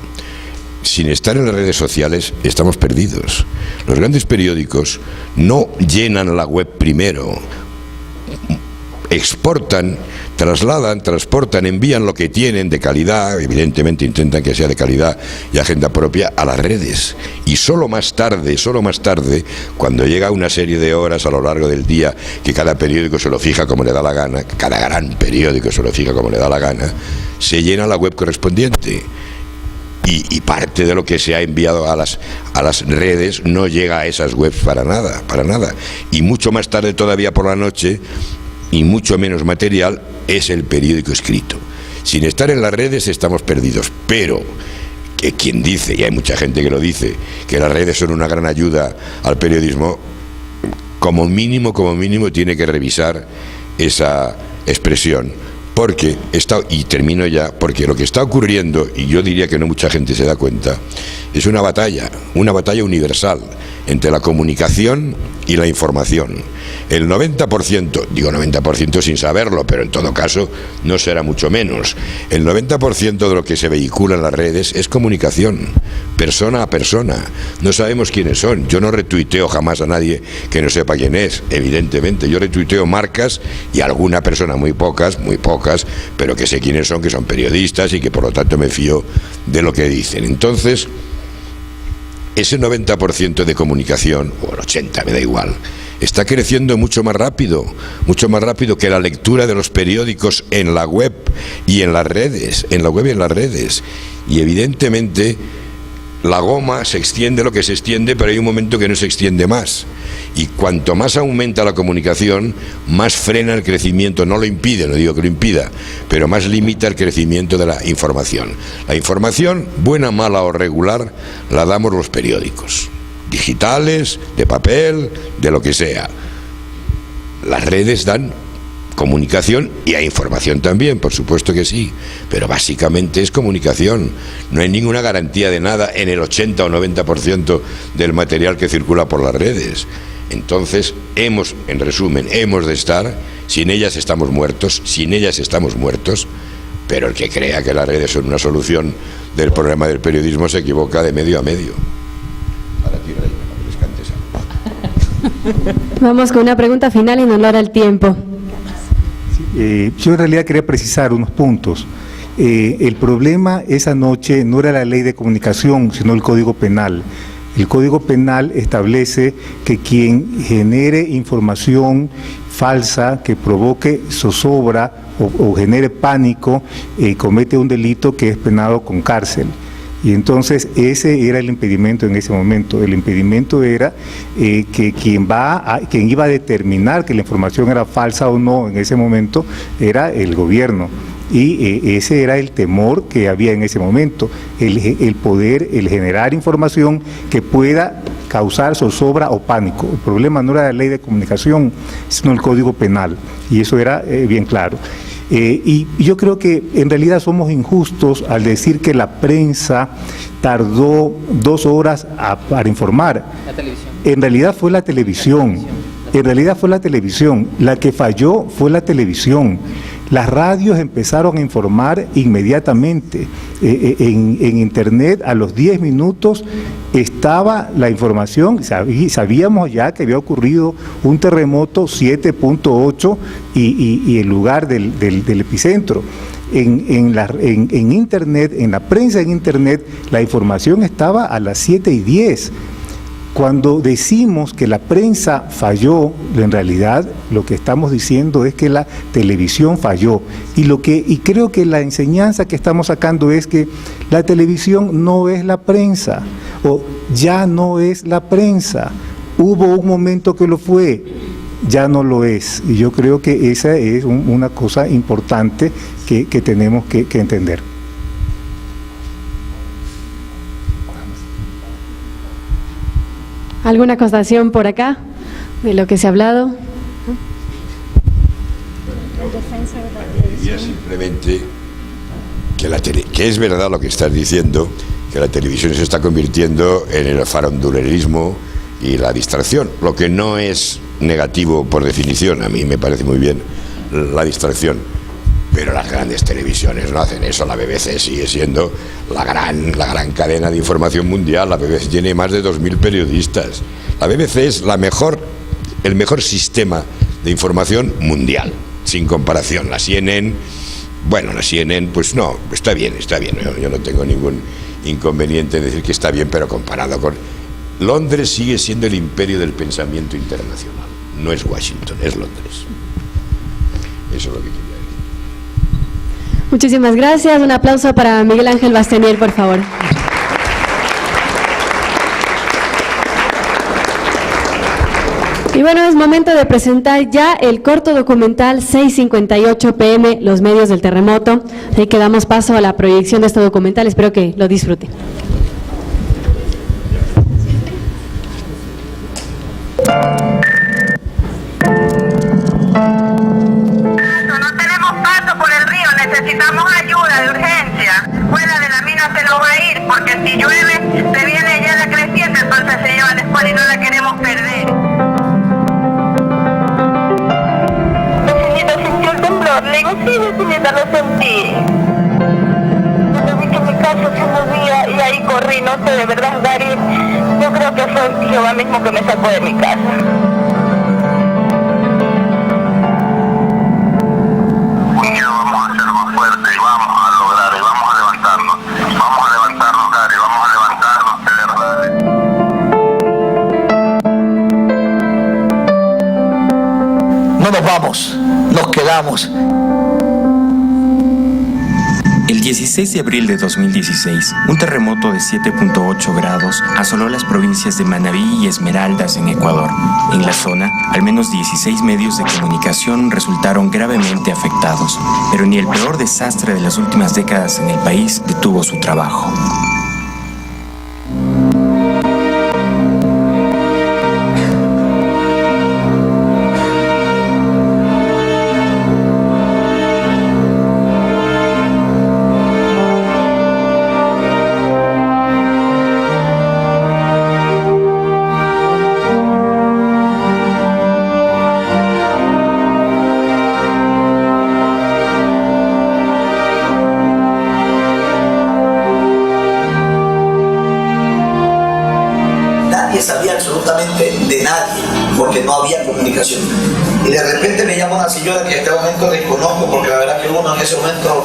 Sin estar en las redes sociales estamos perdidos. Los grandes periódicos no llenan la web primero, exportan, trasladan, transportan, envían lo que tienen de calidad, evidentemente intentan que sea de calidad y agenda propia, a las redes. Y solo más tarde, cuando llega una serie de horas a lo largo del día, que cada periódico se lo fija como le da la gana, cada gran periódico se lo fija como le da la gana, se llena la web correspondiente. Y parte de lo que se ha enviado a las redes no llega a esas webs para nada. Y mucho más tarde todavía por la noche, y mucho menos material, es el periódico escrito. Sin estar en las redes estamos perdidos, pero que quien dice, y hay mucha gente que lo dice, que las redes son una gran ayuda al periodismo, como mínimo tiene que revisar esa expresión, porque y termino ya, porque lo que está ocurriendo, y yo diría que no mucha gente se da cuenta, es una batalla universal entre la comunicación y la información. El 90%, digo 90% sin saberlo, pero en todo caso no será mucho menos, el 90% de lo que se vehicula en las redes es comunicación, persona a persona. No sabemos quiénes son. Yo no retuiteo jamás a nadie que no sepa quién es, evidentemente. Yo retuiteo marcas y alguna persona, muy pocas, pero que sé quiénes son, que son periodistas y que por lo tanto me fío de lo que dicen. Entonces, ese 90% de comunicación, o el 80%, me da igual, está creciendo mucho más rápido que la lectura de los periódicos en la web y en las redes, Y evidentemente la goma se extiende lo que se extiende, pero hay un momento que no se extiende más. Y cuanto más aumenta la comunicación, más frena el crecimiento, no lo impide, no digo que lo impida, pero más limita el crecimiento de la información. La información, buena, mala o regular, la damos los periódicos, digitales, de papel, de lo que sea. Las redes dan comunicación y hay información también, por supuesto que sí, pero básicamente es comunicación. No hay ninguna garantía de nada en el 80 o 90% del material que circula por las redes. Entonces, en resumen, hemos de estar, sin ellas estamos muertos, pero el que crea que las redes son una solución del problema del periodismo se equivoca de medio a medio. Ahora tira ahí, para que les cantes. Vamos con una pregunta final en honor al tiempo. Yo en realidad quería precisar unos puntos. El problema esa noche no era la ley de comunicación, sino el Código Penal. El Código Penal establece que quien genere información falsa que provoque zozobra o genere pánico comete un delito que es penado con cárcel. Y entonces ese era el impedimento en ese momento. El impedimento era que quien iba a determinar que la información era falsa o no en ese momento era el gobierno. Y ese era el temor que había en ese momento, el poder, el generar información que pueda causar zozobra o pánico. El problema no era la ley de comunicación, sino el Código Penal, y eso era bien claro. Y yo creo que en realidad somos injustos al decir que la prensa tardó 2 horas para informar. La televisión. En realidad fue la televisión. La que falló fue la televisión. Las radios empezaron a informar inmediatamente. En internet a los 10 minutos estaba la información, sabíamos ya que había ocurrido un terremoto 7.8 y el lugar del epicentro. En internet, en la prensa en internet, la información estaba a las 7:10. Cuando decimos que la prensa falló, en realidad lo que estamos diciendo es que la televisión falló. Y creo que la enseñanza que estamos sacando es que la televisión no es la prensa, o ya no es la prensa. Hubo un momento que lo fue, ya no lo es. Y yo creo que esa es una cosa importante que tenemos que entender. ¿Alguna acotación por acá de lo que se ha hablado? Diría simplemente que es verdad lo que estás diciendo, que la televisión se está convirtiendo en el farandulerismo y la distracción, lo que no es negativo por definición. A mí me parece muy bien la distracción, pero las grandes televisiones no hacen eso. La BBC sigue siendo la gran cadena de información mundial. La BBC tiene más de 2.000 periodistas. La BBC es el mejor sistema de información mundial, sin comparación. La CNN, pues no, está bien. Yo no tengo ningún inconveniente en decir que está bien, pero comparado con... Londres sigue siendo el imperio del pensamiento internacional. No es Washington, es Londres. Eso es lo que quería. Muchísimas gracias. Un aplauso para Miguel Ángel Bastenier, por favor. Y bueno, es momento de presentar ya el corto documental 6:58 p.m., los medios del terremoto. Así que damos paso a la proyección de este documental. Espero que lo disfruten. Necesitamos ayuda de urgencia. Fuera de la mina se nos va a ir, porque si llueve se viene ya la creciente, entonces se lleva la escuela y no la queremos perder. Vecinita, ¿sintió el temblor? Le digo, sí, vecinita, lo sentí. Cuando vi que mi casa se movía y ahí corrí, no sé, de verdad, Gary, yo creo que fue Jehová mismo que me sacó de mi casa. No nos vamos, nos quedamos. El 16 de abril de 2016, un terremoto de 7.8 grados asoló las provincias de Manabí y Esmeraldas en Ecuador. En la zona, al menos 16 medios de comunicación resultaron gravemente afectados, pero ni el peor desastre de las últimas décadas en el país detuvo su trabajo. Sabía absolutamente de nadie porque no había comunicación, y de repente me llama una señora que en este momento desconozco, porque la verdad que uno en ese momento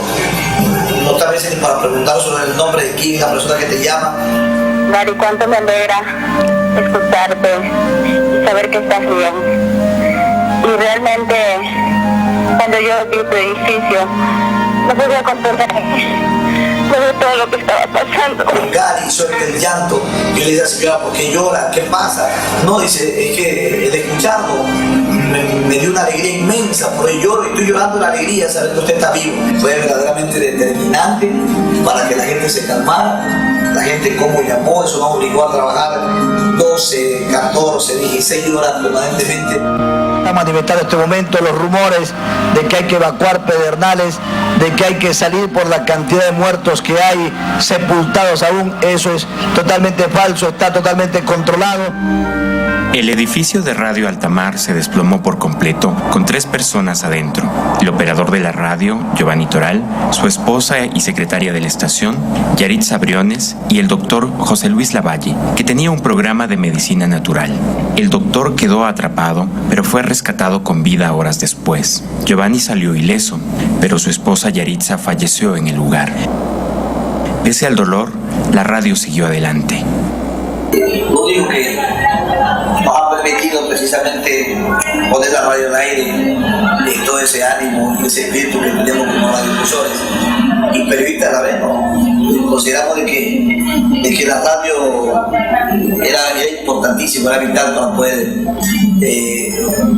no está a veces ni para preguntar sobre el nombre de quién, la persona que te llama. Gary, cuánto me alegra escucharte y saber que estás bien. Y realmente cuando yo vi tu edificio no podía comprender todo lo que estaba pasando. Gary, suelta el llanto. Yo le dije a la señora, ¿por qué llora? ¿Qué pasa? No, dice, es que el escucharlo me dio una alegría inmensa, porque yo estoy llorando la alegría, saber que usted está vivo. Fue verdaderamente determinante para que la gente se calmara. La gente como llamó, eso nos obligó a trabajar 12, 14, 16 horas permanentemente. A manifestar en este momento los rumores de que hay que evacuar Pedernales, de que hay que salir por la cantidad de muertos que hay sepultados aún. Eso es totalmente falso, está totalmente controlado. El edificio de Radio Altamar se desplomó por completo, con 3 personas adentro. El operador de la radio, Giovanni Toral, su esposa y secretaria de la estación, Yaritza Briones, y el doctor José Luis Lavalle, que tenía un programa de medicina natural. El doctor quedó atrapado, pero fue rescatado con vida horas después. Giovanni salió ileso, pero su esposa Yaritza falleció en el lugar. Pese al dolor, la radio siguió adelante. Lo digo que nos ha permitido precisamente poner la radio al aire y todo ese ánimo y ese espíritu que tenemos como radiodifusores y periodistas a la vez, ¿no? Consideramos de que la radio era importantísimo, era vital para poder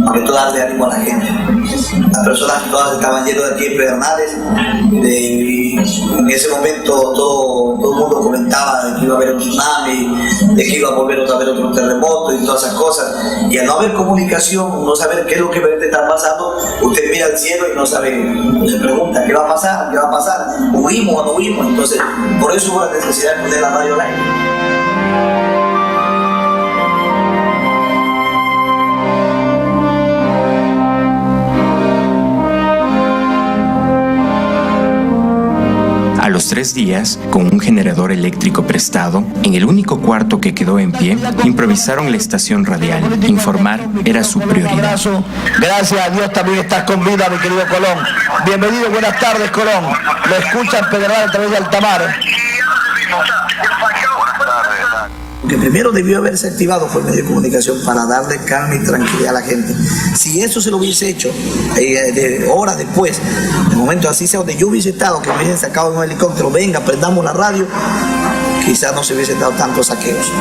sobre todo darle ánimo a la gente. Las personas todas estaban llenas de aquí en Pedernales, en ese momento todo el mundo comentaba de que iba a haber un tsunami, de que iba a volver otra vez otro terremoto y todas esas cosas, y al no haber comunicación, no saber qué es lo que realmente está pasando, usted mira al cielo y no sabe, se pregunta qué va a pasar, huimos o no huimos. Entonces por eso hubo la necesidad de poner la radio al aire. A los 3 días, con un generador eléctrico prestado, en el único cuarto que quedó en pie, improvisaron la estación radial. Informar era su prioridad. Gracias a Dios también estás con vida, mi querido Colón. Bienvenido, buenas tardes, Colón. Lo escuchan Pedernales a través de Altamar. Lo que primero debió haberse activado fue el medio de comunicación para darle calma y tranquilidad a la gente. Si eso se lo hubiese hecho horas después, en momentos así sea donde yo hubiese estado, que me hubiesen sacado en un helicóptero, venga, prendamos la radio, quizás no se hubiesen dado tantos saqueos.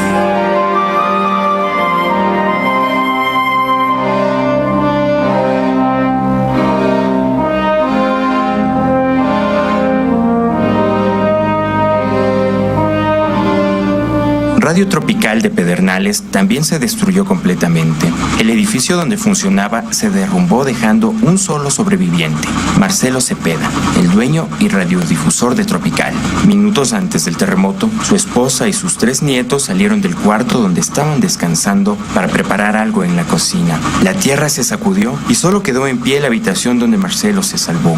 Radio Tropical de Pedernales también se destruyó completamente. El edificio donde funcionaba se derrumbó dejando un solo sobreviviente, Marcelo Cepeda, el dueño y radiodifusor de Tropical. Minutos antes del terremoto, su esposa y sus 3 nietos salieron del cuarto donde estaban descansando para preparar algo en la cocina. La tierra se sacudió y solo quedó en pie la habitación donde Marcelo se salvó.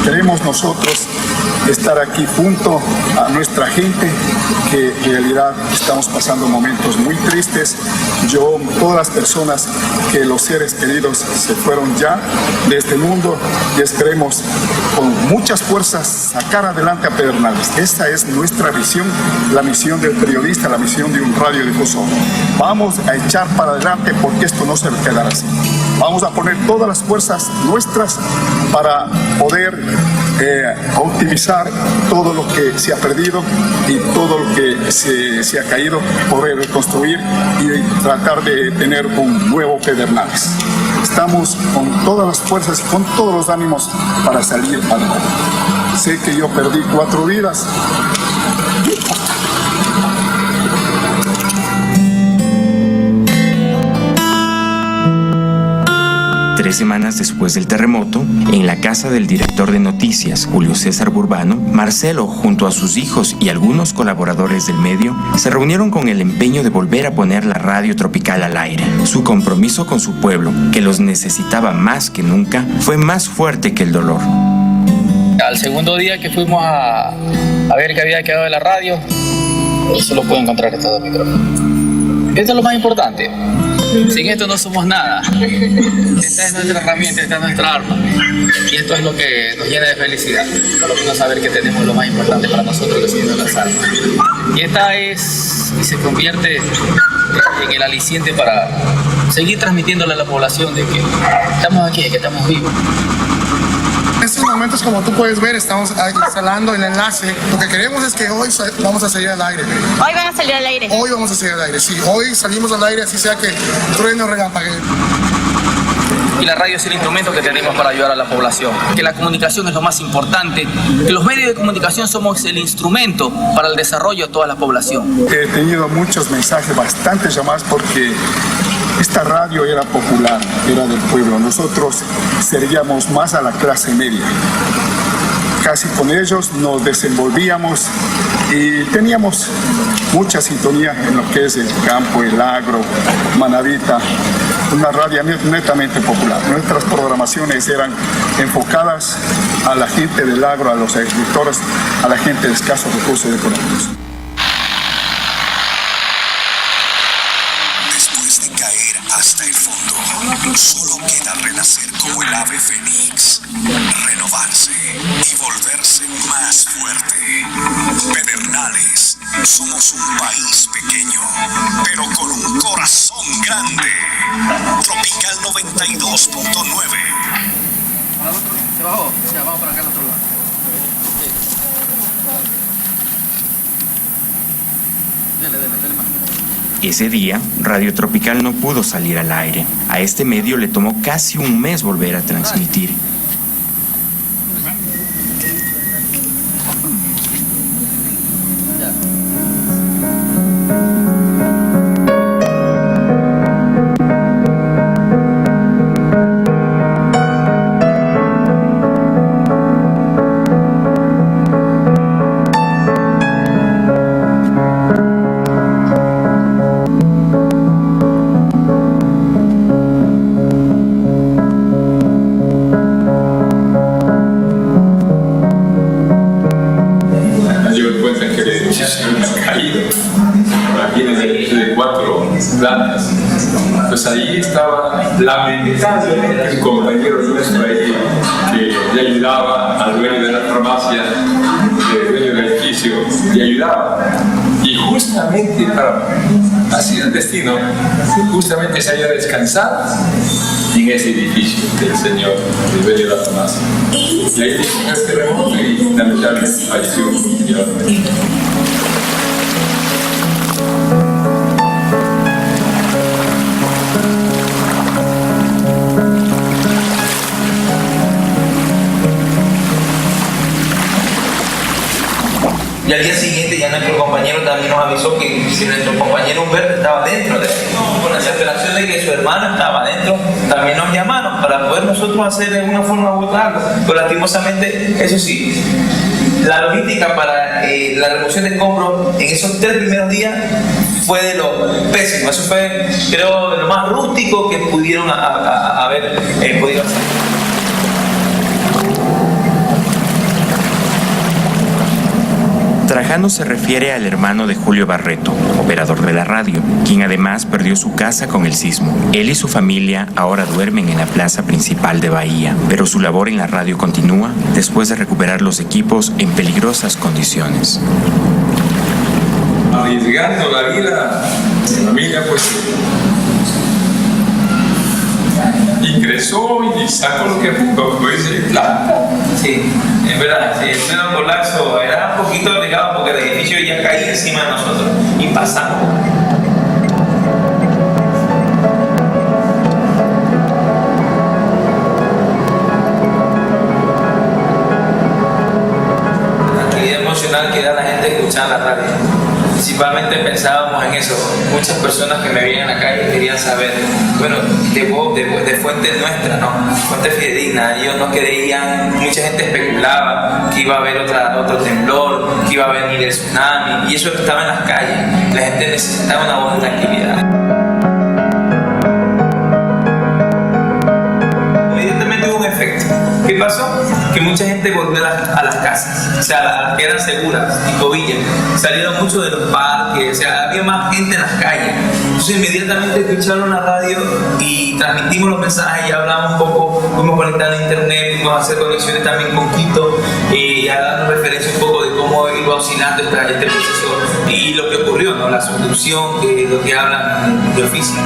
Queremos nosotros estar aquí junto a nuestra gente, que en realidad estamos pasando momentos muy tristes. Yo, todas las personas que los seres queridos se fueron ya de este mundo, y esperemos con muchas fuerzas sacar adelante a Pedernales. Esa es nuestra visión, la misión del periodista, la misión de un radiodifusor. Vamos a echar para adelante porque esto no se va a quedar así. Vamos a poner todas las fuerzas nuestras para poder optimizar todo lo que se ha perdido y todo lo que se ha caído, poder reconstruir y tratar de tener un nuevo Pedernales. Estamos con todas las fuerzas y con todos los ánimos para salir adelante. Sé que yo perdí 4 vidas. 3 semanas después del terremoto, en la casa del director de noticias, Julio César Burbano, Marcelo, junto a sus hijos y algunos colaboradores del medio, se reunieron con el empeño de volver a poner la radio tropical al aire. Su compromiso con su pueblo, que los necesitaba más que nunca, fue más fuerte que el dolor. Al segundo día que fuimos a ver qué había quedado de la radio, solo puedo encontrar estos 2 micrófonos. Esto es lo más importante. Sin esto no somos nada. Esta es nuestra herramienta, esta es nuestra arma. Y esto es lo que nos llena de felicidad. Por lo menos saber que tenemos lo más importante para nosotros, que es las armas. Y esta es, y se convierte en el aliciente para seguir transmitiéndole a la población de que estamos aquí, que estamos vivos. En estos momentos, como tú puedes ver, estamos instalando el enlace. Lo que queremos es que hoy vamos a salir al aire. ¿Hoy van a salir al aire? Hoy vamos a salir al aire, sí. Hoy salimos al aire, así sea que trueno, relámpague. Y la radio es el instrumento que tenemos para ayudar a la población. Que la comunicación es lo más importante. Que los medios de comunicación somos el instrumento para el desarrollo de toda la población. He tenido muchos mensajes, bastantes llamadas, porque esta radio era popular, era del pueblo. Nosotros servíamos más a la clase media. Casi con ellos nos desenvolvíamos y teníamos mucha sintonía en lo que es el campo, el agro, Manavita, una radio netamente popular. Nuestras programaciones eran enfocadas a la gente del agro, a los agricultores, a la gente de escasos recursos económicos. Hasta el fondo, solo queda renacer como el ave fénix, renovarse y volverse más fuerte. Pedernales, somos un país pequeño, pero con un corazón grande. Tropical 92.9. Se bajó, vamos para acá al otro lado. Dale más. Ese día, Radio Tropical no pudo salir al aire. A este medio le tomó casi un mes volver a transmitir. Pues ahí estaba lamentablemente un compañero nuestro ahí que le ayudaba al dueño de la farmacia, al dueño del edificio, le ayudaba. Y justamente, así el destino, justamente se había descansado en ese edificio del señor, del dueño de la farmacia. Y ahí vino el terremoto y lamentablemente falleció. Y al día siguiente ya nuestro compañero también nos avisó que si nuestro compañero Humberto estaba dentro de él, con la desesperación de que su hermano estaba dentro, también nos llamaron para poder nosotros hacer de una forma u otra algo. Pero lastimosamente, eso sí, la logística para la remoción de escombros en esos 3 primeros días fue de lo pésimo. Eso fue, creo, lo más rústico que pudieron haber podido hacer. Trajano se refiere al hermano de Julio Barreto, operador de la radio, quien además perdió su casa con el sismo. Él y su familia ahora duermen en la plaza principal de Bahía, pero su labor en la radio continúa después de recuperar los equipos en peligrosas condiciones. Arriesgando la vida de la familia, pues. Y empezó y sacó lo que pudo, pues plata. Sí, es verdad, sí, el pleno colapso era un poquito arriesgado porque el edificio ya caía encima de nosotros y pasamos. Que da la gente escuchar la radio. Principalmente pensábamos en eso. Muchas personas que me veían en la calle querían saber, bueno, de fuentes nuestras, ¿no? Fuentes fidedignas. Ellos no creían, mucha gente especulaba que iba a haber otro temblor, que iba a venir el tsunami, y eso estaba en las calles. La gente necesitaba una voz de tranquilidad. Inmediatamente hubo un efecto. ¿Qué pasó? Que mucha gente volvió a las casas, o sea, a las que eran seguras, tipo Villa. Salieron muchos de los parques, o sea, había más gente en las calles. Entonces inmediatamente escucharon la radio y transmitimos los mensajes y hablamos un poco, fuimos conectando a internet, fuimos a hacer conexiones también con Quito y a darnos referencia un poco de cómo iba oscilando este proceso y lo que ocurrió, ¿no? La subducción, lo que hablan de física.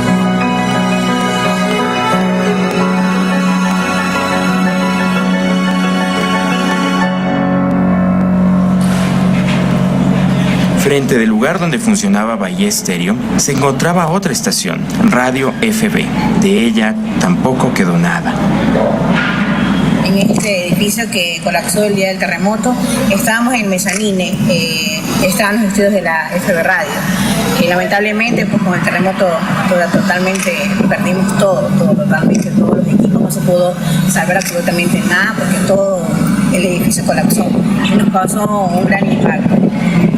Frente del lugar donde funcionaba Bahía Estéreo se encontraba otra estación, Radio FB. De ella tampoco quedó nada. En este edificio que colapsó el día del terremoto, estábamos en mezanine, estaban los estudios de la FB Radio. Lamentablemente, pues con el terremoto totalmente perdimos totalmente todos los equipos, no se pudo salvar absolutamente nada porque todo el edificio colapsó y nos causó un gran impacto.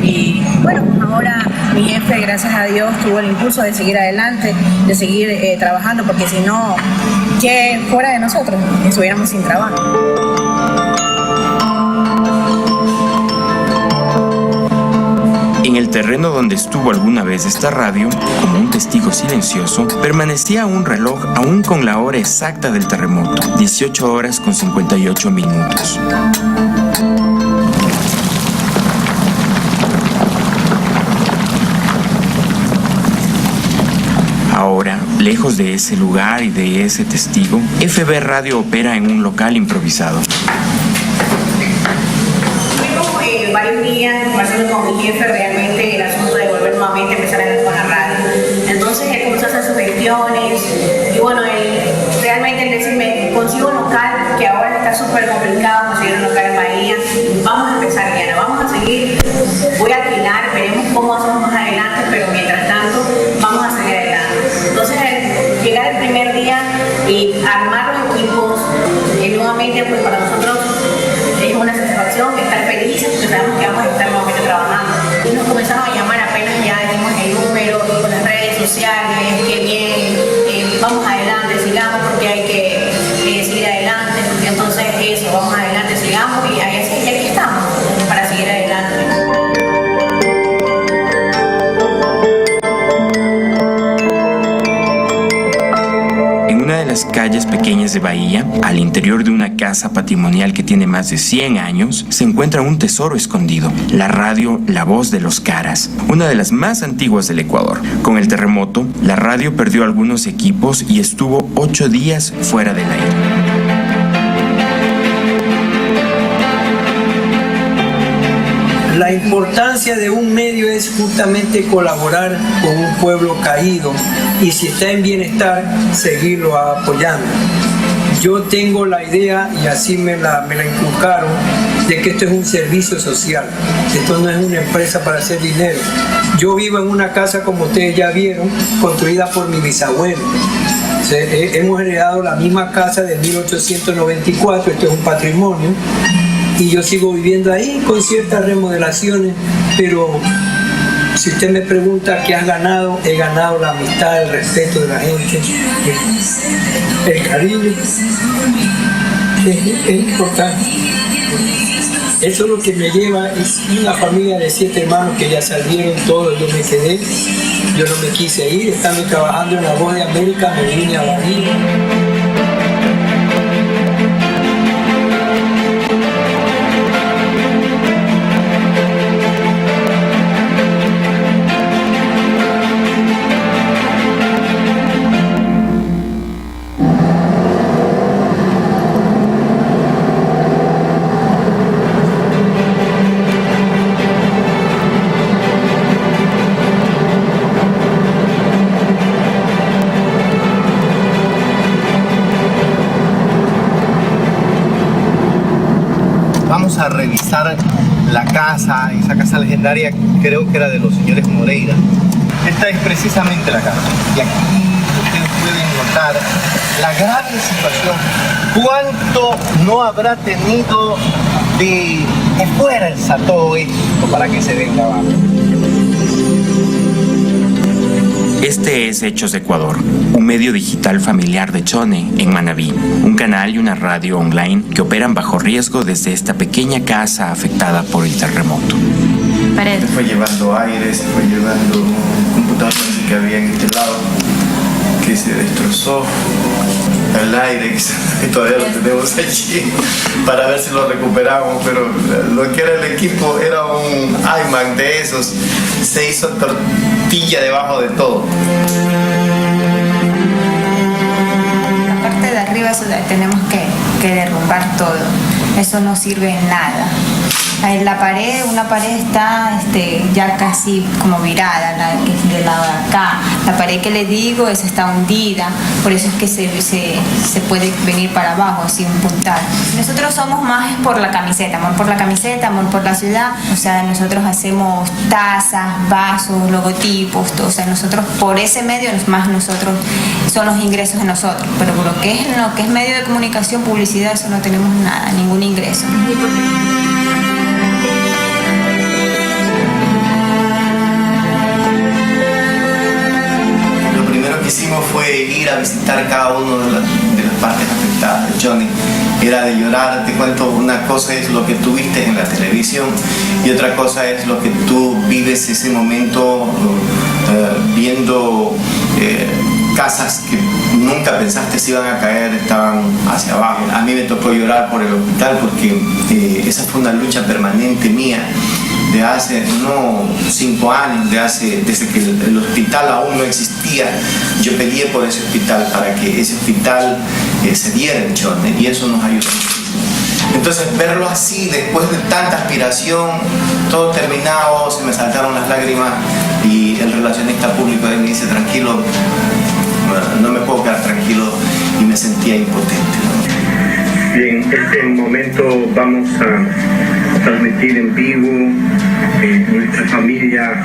Y bueno, ahora mi jefe, gracias a Dios, tuvo el impulso de seguir adelante, de seguir trabajando, porque si no, que fuera de nosotros, estuviéramos sin trabajo. En el terreno donde estuvo alguna vez esta radio, como un testigo silencioso, permanecía un reloj aún con la hora exacta del terremoto, 18 horas con 58 minutos. Ahora, lejos de ese lugar y de ese testigo, FB Radio opera en un local improvisado. Tuvimos varios días conversando con mi jefe realmente el asunto de volver nuevamente a empezar con la radio. Entonces él comenzó a hacer sus gestiones y bueno, realmente él decirme, consigo un local que ahora está súper complicado conseguir un local en Bahía. Vamos a empezar, Diana, vamos a seguir, voy a alquilar, veremos cómo hacemos más adelante, pero mientras tanto vamos a seguir adelante. Entonces, llegar el primer día y armar los equipos, nuevamente, pues para nosotros es una satisfacción estar felices porque sabemos que vamos a estar nuevamente trabajando. Y nos comenzaron a llamar apenas ya dimos el número y con las redes sociales, que bien, vamos adelante, sigamos porque hay que seguir adelante, porque entonces eso, vamos adelante, sigamos y aquí estamos para seguir adelante. Una de las calles pequeñas de Bahía, al interior de una casa patrimonial que tiene más de 100 años, se encuentra un tesoro escondido, la radio La Voz de los Caras, una de las más antiguas del Ecuador. Con el terremoto, la radio perdió algunos equipos y estuvo 8 días fuera del aire. La importancia de un medio es justamente colaborar con un pueblo caído y si está en bienestar, seguirlo apoyando. Yo tengo la idea, y así me la inculcaron, de que esto es un servicio social. Esto no es una empresa para hacer dinero. Yo vivo en una casa, como ustedes ya vieron, construida por mi bisabuelo. Hemos heredado la misma casa de 1894, esto es un patrimonio. Y yo sigo viviendo ahí con ciertas remodelaciones, pero si usted me pregunta qué has ganado, he ganado la amistad, el respeto de la gente, el cariño, es importante. Eso es lo que me lleva, es una familia de 7 hermanos que ya salieron todos, yo me quedé, yo no me quise ir, estando trabajando en La Voz de América, me vine a Bahía. fuimos a revisar la casa, esa casa legendaria, creo que era de los señores Moreira. Esta es precisamente la casa. Y aquí ustedes pueden notar la grave situación. ¿Cuánto no habrá tenido de fuerza todo esto para que se venga abajo? Este es Hechos de Ecuador, un medio digital familiar de Chone, en Manabí, un canal y una radio online que operan bajo riesgo desde esta pequeña casa afectada por el terremoto. Se fue llevando aire, se fue llevando un computador que había en este lado, que se destrozó, el aire que todavía lo tenemos allí para ver si lo recuperamos, pero lo que era el equipo era un iMac de esos, se hizo tortilla debajo de todo. La parte de arriba tenemos que derrumbar todo, eso no sirve en nada. La pared, una pared está ya casi como virada, que es del lado de acá. La pared que le digo, esa está hundida, por eso es que se puede venir para abajo, así un puntal. Nosotros somos más por la camiseta, amor por la ciudad. O sea, nosotros hacemos tazas, vasos, logotipos, todo. O sea, nosotros por ese medio, más nosotros, son los ingresos de nosotros. Pero por lo que es medio de comunicación, publicidad, eso no tenemos nada, ningún ingreso. Hicimos fue ir a visitar cada una de las partes afectadas de Chone. Era de llorar. Te cuento, una cosa es lo que tú viste en la televisión y otra cosa es lo que tú vives ese momento viendo casas que nunca pensaste se iban a caer, estaban hacia abajo. A mí me tocó llorar por el hospital porque esa fue una lucha permanente mía de hace 5 años, desde que el hospital aún no existía. Yo peleé por ese hospital para que ese hospital se diera en Chone y eso nos ayudó muchísimo. Entonces verlo así, después de tanta aspiración, todo terminado, se me saltaron las lágrimas y el relacionista público de mí dice, tranquilo, no me puedo quedar tranquilo, y me sentía impotente, ¿no? Bien, este momento vamos a transmitir en vivo. Nuestra familia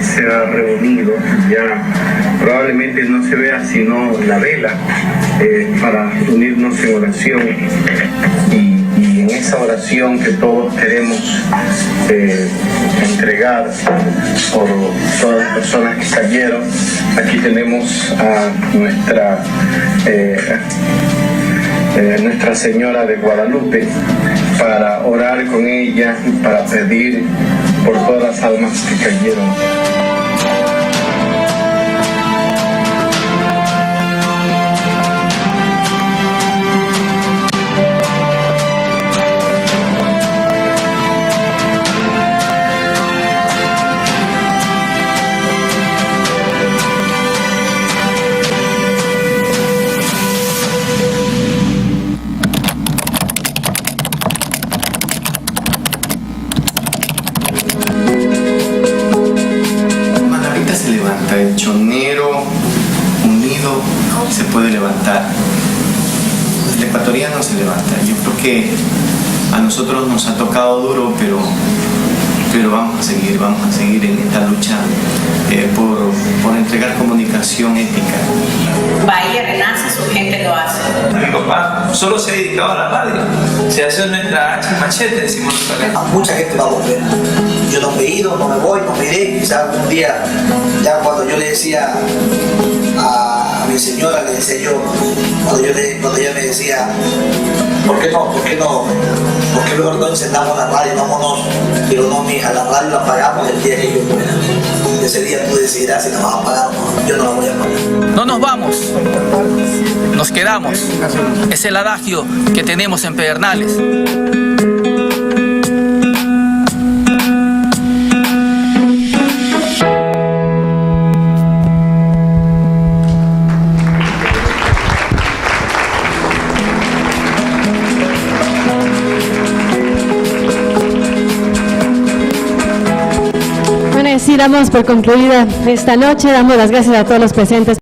se ha reunido, ya probablemente no se vea sino la vela para unirnos en oración y en esa oración que todos queremos entregar por todas las personas que cayeron. Aquí tenemos a Nuestra Señora de Guadalupe para orar con ella y para pedir por todas las almas que cayeron. El chonero unido se puede levantar. El ecuatoriano se levanta. Yo creo que a nosotros nos ha tocado duro, pero vamos a seguir en esta lucha por entregar comunicación ética. Bahía renace, su gente lo hace. Mi papá solo se ha dedicado a la radio. Se hace nuestra hacha y machete, decimos acá. Mucha gente va a volver. Yo no me he ido, no me voy, no me iré. Quizás algún día, ya cuando yo le decía a mi señora, le decía yo, cuando ella me decía, ¿por qué mejor no encendamos la radio? Vámonos. Pero no, mija, la radio la pagamos el día que yo muera. Ese día tú decidirás si la vas a pagar o no. Yo no la voy a pagar. No nos vamos, nos quedamos. Es el adagio que tenemos en Pedernales. Sí, damos por concluida esta noche, damos las gracias a todos los presentes.